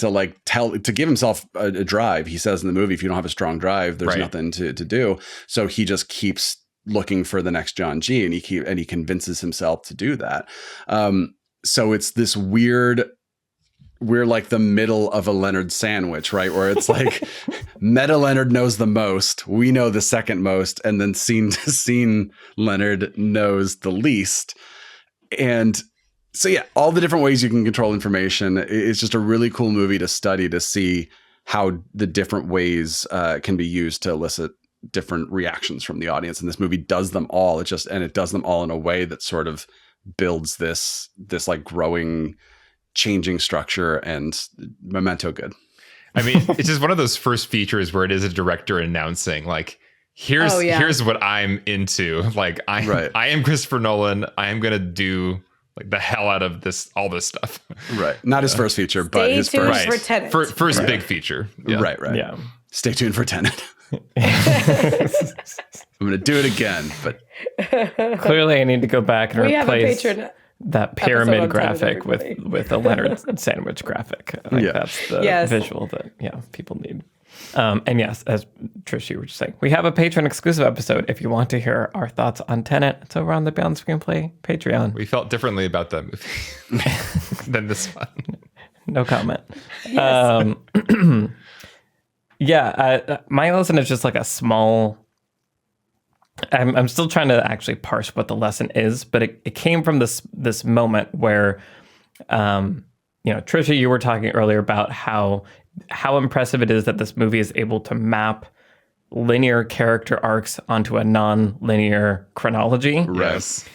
give himself a drive. He says in the movie, if you don't have a strong drive, there's nothing to do. So he just keeps looking for the next John G, and he convinces himself to do that. So it's this weird, we're like the middle of a Leonard sandwich, right? Where it's like meta Leonard knows the most, we know the second most, and then scene to scene Leonard knows the least. And so, yeah, all the different ways you can control information. It's just a really cool movie to study, to see how the different ways can be used to elicit different reactions from the audience. And this movie does them all. It does them all in a way that sort of builds this like growing, changing structure. And Memento, good. I mean, it's just one of those first features where it is a director announcing, like, here's what I'm into. Like, I am Christopher Nolan. I am gonna do like the hell out of all this stuff. Right. Not his first feature, but his first for Tenet. First big feature. Yeah. Right. Yeah. Stay tuned for Tenet. I'm going to do it again, but clearly I need to go back and replace that pyramid on graphic with a Leonard sandwich graphic. That's the visual that people need. And yes, as Trish, you were just saying, we have a Patreon exclusive episode. If you want to hear our thoughts on Tenet, it's over on the Beyond Screenplay Patreon. We felt differently about that movie than this one. No comment. Yes. My lesson is just like a small. I'm still trying to actually parse what the lesson is, but it came from this moment where, Trisha, you were talking earlier about how impressive it is that this movie is able to map linear character arcs onto a non-linear chronology. Yes.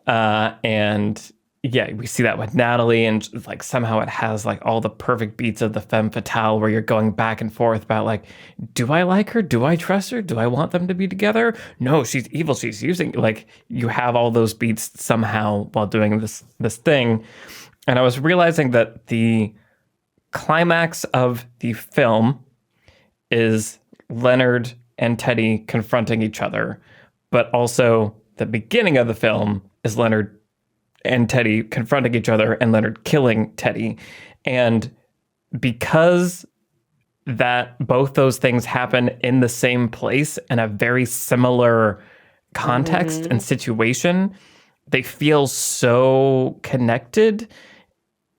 And yeah, we see that with Natalie, and like somehow it has like all the perfect beats of the femme fatale where you're going back and forth about like, do I like her? Do I trust her? Do I want them to be together? No, she's evil. She's using, like, you have all those beats somehow while doing this thing. And I was realizing that the climax of the film is Leonard and Teddy confronting each other, but also the beginning of the film is Leonard and Teddy confronting each other and Leonard killing Teddy. And because that both those things happen in the same place in a very similar context and situation, they feel so connected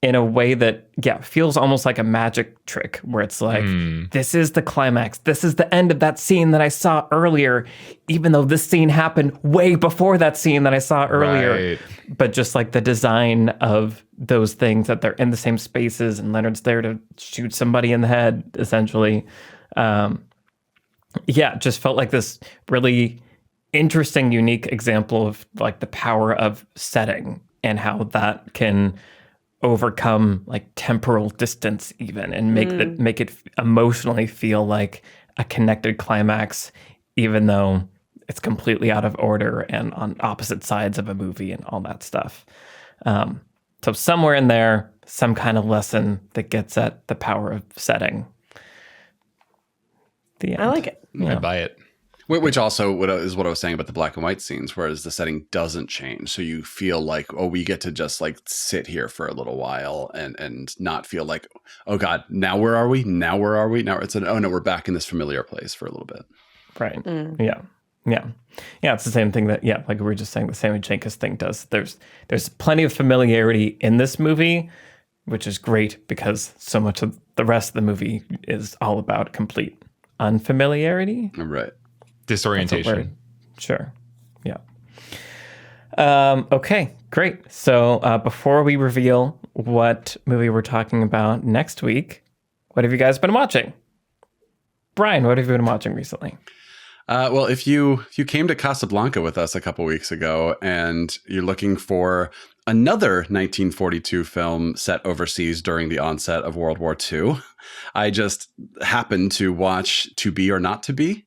in a way that, yeah, feels almost like a magic trick where it's like, this is the climax. This is the end of that scene that I saw earlier, even though this scene happened way before that scene that I saw earlier. Right. But just like the design of those things, that they're in the same spaces and Leonard's there to shoot somebody in the head, essentially. Yeah, just felt like this really interesting, unique example of like the power of setting and how that can overcome like temporal distance even, and make it emotionally feel like a connected climax, even though it's completely out of order and on opposite sides of a movie and all that stuff. So somewhere in there, some kind of lesson that gets at the power of setting. The end. I like it. I buy it. Which also is what I was saying about the black and white scenes, whereas the setting doesn't change. So you feel like, oh, we get to just like sit here for a little while and not feel like, oh God, now where are we? Now where are we? Now it's oh no, we're back in this familiar place for a little bit. Right. Yeah. Yeah. Yeah. It's the same thing that, yeah, like we were just saying, the Sammy Jenkins thing does. There's plenty of familiarity in this movie, which is great because so much of the rest of the movie is all about complete unfamiliarity. Right. Disorientation. Sure. Yeah. Okay, great. So before we reveal what movie we're talking about next week, what have you guys been watching? Brian, what have you been watching recently? Well, if you came to Casablanca with us a couple weeks ago and you're looking for another 1942 film set overseas during the onset of World War II, I just happened to watch To Be or Not to Be.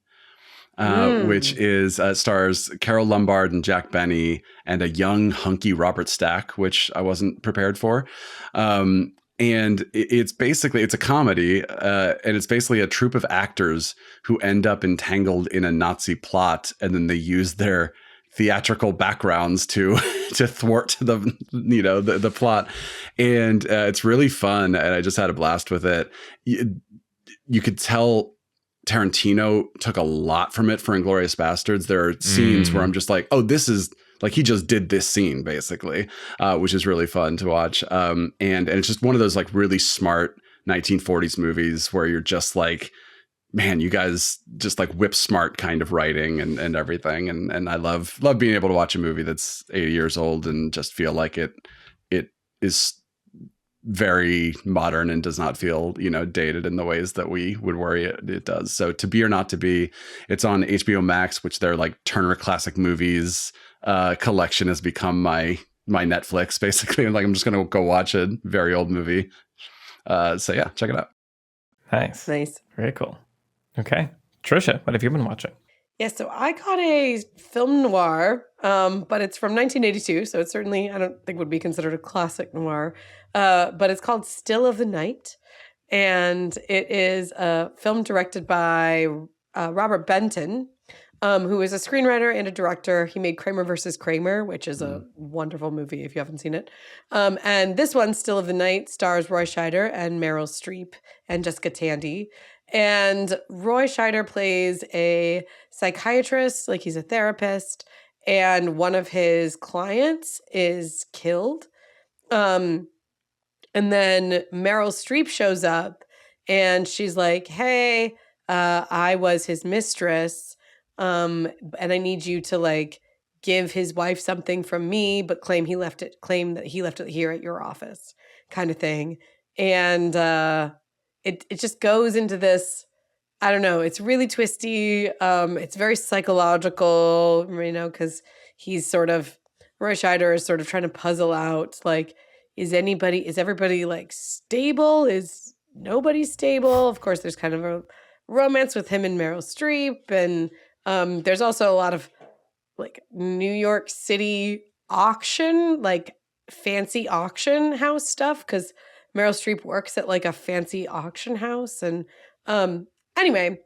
Which is stars Carol Lombard and Jack Benny and a young, hunky Robert Stack, which I wasn't prepared for. And it's a comedy, and it's basically a troupe of actors who end up entangled in a Nazi plot, and then they use their theatrical backgrounds to thwart the plot. And it's really fun, and I just had a blast with it. You could tell Tarantino took a lot from it for Inglourious Bastards. There are scenes where I'm just like, oh, this is like he just did this scene basically, which is really fun to watch. And it's just one of those like really smart 1940s movies where you're just like, man, you guys just like whip smart kind of writing and everything. And I love being able to watch a movie that's 80 years old and just feel like it is very modern and does not feel, dated in the ways that we would worry it does. So To Be or Not to Be, it's on HBO Max, which their like Turner Classic Movies collection has become my Netflix basically. Like I'm just going to go watch a very old movie. So yeah, check it out. Nice. Very cool. Okay. Trisha, what have you been watching? Yeah, so I got a film noir, but it's from 1982, so it's certainly, I don't think would be considered a classic noir, but it's called Still of the Night, and it is a film directed by Robert Benton, who is a screenwriter and a director. He made Kramer versus Kramer, which is a wonderful movie if you haven't seen it. And this one, Still of the Night, stars Roy Scheider and Meryl Streep and Jessica Tandy. And Roy Scheider plays a psychiatrist, like he's a therapist, and one of his clients is killed. And then Meryl Streep shows up and she's like, hey, I was his mistress, and I need you to like give his wife something from me, but claim that he left it here at your office, kind of thing. And it just goes into this, I don't know, it's really twisty. It's very psychological, because he's sort of Roy Scheider is sort of trying to puzzle out, like, is everybody like stable? Is nobody stable? Of course, there's kind of a romance with him and Meryl Streep. And there's also a lot of like New York City auction, like fancy auction house stuff, because Meryl Streep works at like a fancy auction house. And anyway,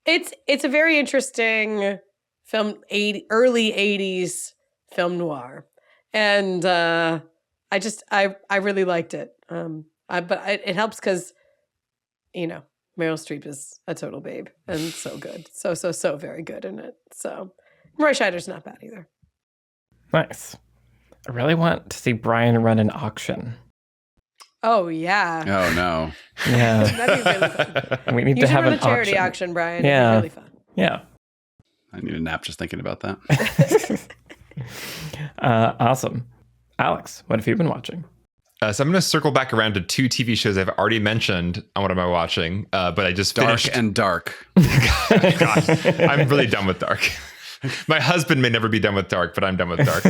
it's a very interesting film, early 80s film noir. And I really liked it. It helps because, you know, Meryl Streep is a total babe and so good. So very good in it. So Roy Scheider's not bad either. Nice. I really want to see Brian run an auction. Oh, yeah. Oh, no. Yeah. That'd be really fun. We need You to should have run an a charity auction, Brian. It'd be really fun. Yeah. I need a nap just thinking about that. Awesome. Alex, what have you been watching? So I'm going to circle back around to 2 TV shows I've already mentioned on what am I watching, but I just finished. Dark. Gosh, I'm really done with Dark. My husband may never be done with Dark, but I'm done with Dark.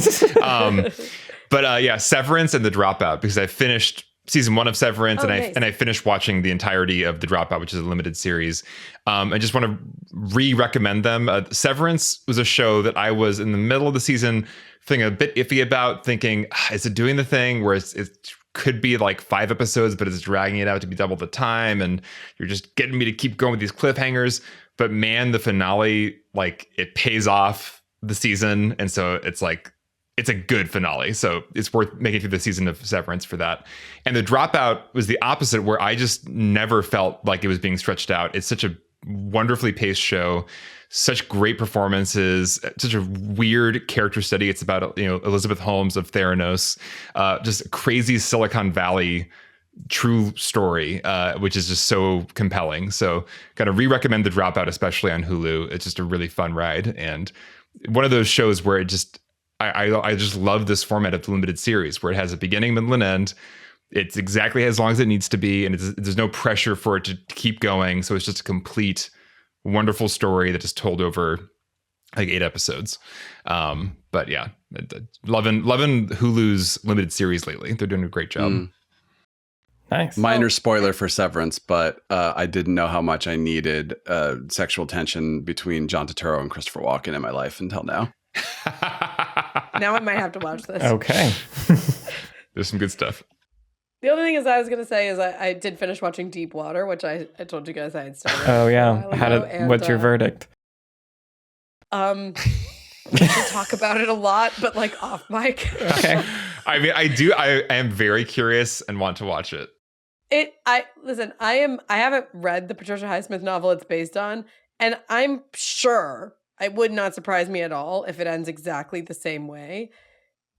But Severance and The Dropout, because I finished season 1 of Severance, nice. I finished watching the entirety of The Dropout, which is a limited series. I just want to re-recommend them. Severance was a show that I was in the middle of the season feeling a bit iffy about, thinking, is it doing the thing where it could be like 5 episodes, but it's dragging it out to be double the time, and you're just getting me to keep going with these cliffhangers. But man, the finale, like, it pays off the season, and so it's like, it's a good finale. So it's worth making through the season of Severance for that. And The Dropout was the opposite, where I just never felt like it was being stretched out. It's such a wonderfully paced show, such great performances, such a weird character study. It's about, Elizabeth Holmes of Theranos, just a crazy Silicon Valley true story, which is just so compelling. So kind of re-recommend The Dropout, especially on Hulu. It's just a really fun ride. And one of those shows where it just, I just love this format of the limited series where it has a beginning, middle, and end. It's exactly as long as it needs to be, and there's no pressure for it to keep going. So it's just a complete, wonderful story that is told over like 8 episodes. But yeah, loving Hulu's limited series lately. They're doing a great job. Nice. Minor spoiler for Severance, but I didn't know how much I needed sexual tension between John Turturro and Christopher Walken in my life until now. Now I might have to watch this. Okay. There's some good stuff. The only thing I was going to say is I did finish watching Deep Water, which I told you guys I had started. Oh, yeah. What's your verdict? We should talk about it a lot, but like off mic. Okay. I mean, I am very curious and want to watch it. I haven't read the Patricia Highsmith novel it's based on, and I'm sure it would not surprise me at all if it ends exactly the same way.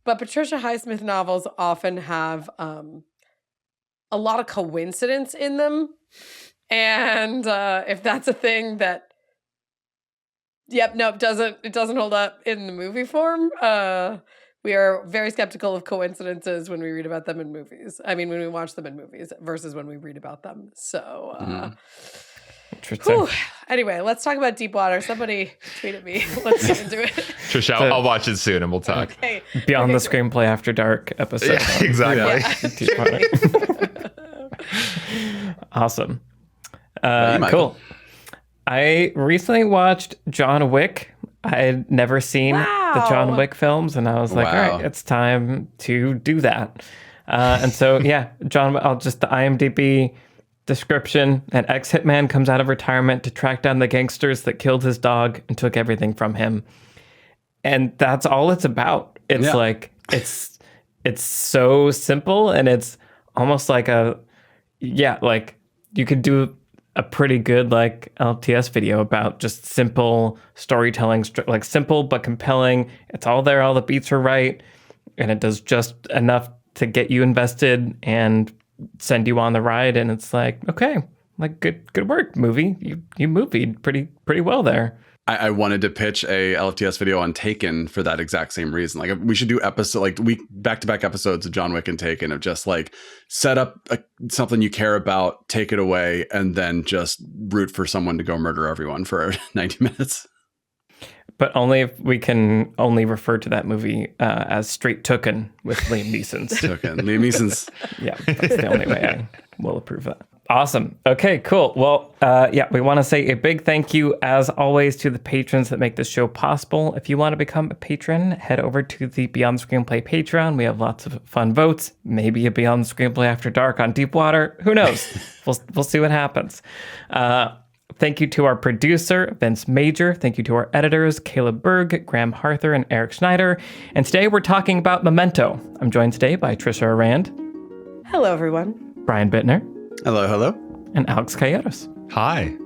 But Patricia Highsmith novels often have a lot of coincidence in them. And if that's a thing that it doesn't hold up in the movie form. We are very skeptical of coincidences when we read about them in movies. I mean, when we watch them in movies versus when we read about them. So, Interesting. Anyway, let's talk about Deep Water. Somebody tweet at me. Let's get into it. Trisha, I'll watch it soon and we'll talk. Okay. Beyond the Screenplay After Dark episode. Yeah, exactly. Awesome. Michael? Cool. I recently watched John Wick. I had never seen the John Wick films, and I was like, all right, it's time to do that. And so, yeah, the IMDb description: an ex-hitman comes out of retirement to track down the gangsters that killed his dog and took everything from him. And that's all it's about. It's like, it's so simple, and it's almost like like you could do a pretty good like LTS video about just simple storytelling, like simple but compelling. It's all there, all the beats are right, and it does just enough to get you invested and send you on the ride. And it's like, okay, like good work, movie. You movied pretty well there. I wanted to pitch a LFTS video on Taken for that exact same reason. Like, we should do back-to-back episodes of John Wick and Taken, of just like set up something you care about, take it away, and then just root for someone to go murder everyone for 90 minutes. But only if we can only refer to that movie as Straight Tooken with Liam Neeson. Liam Neeson's. Yeah, that's the only way I will approve that. Awesome. Okay, cool. Well, we want to say a big thank you, as always, to the patrons that make this show possible. If you want to become a patron, head over to the Beyond the Screenplay Patreon. We have lots of fun votes. Maybe a Beyond the Screenplay After Dark on Deepwater. Who knows? We'll see what happens. Thank you to our producer, Vince Major. Thank you to our editors, Caleb Berg, Graham Harther, and Eric Schneider. And today we're talking about Memento. I'm joined today by Trisha Arand. Hello, everyone. Brian Bittner. Hello, hello. And Alex Calleros. Hi.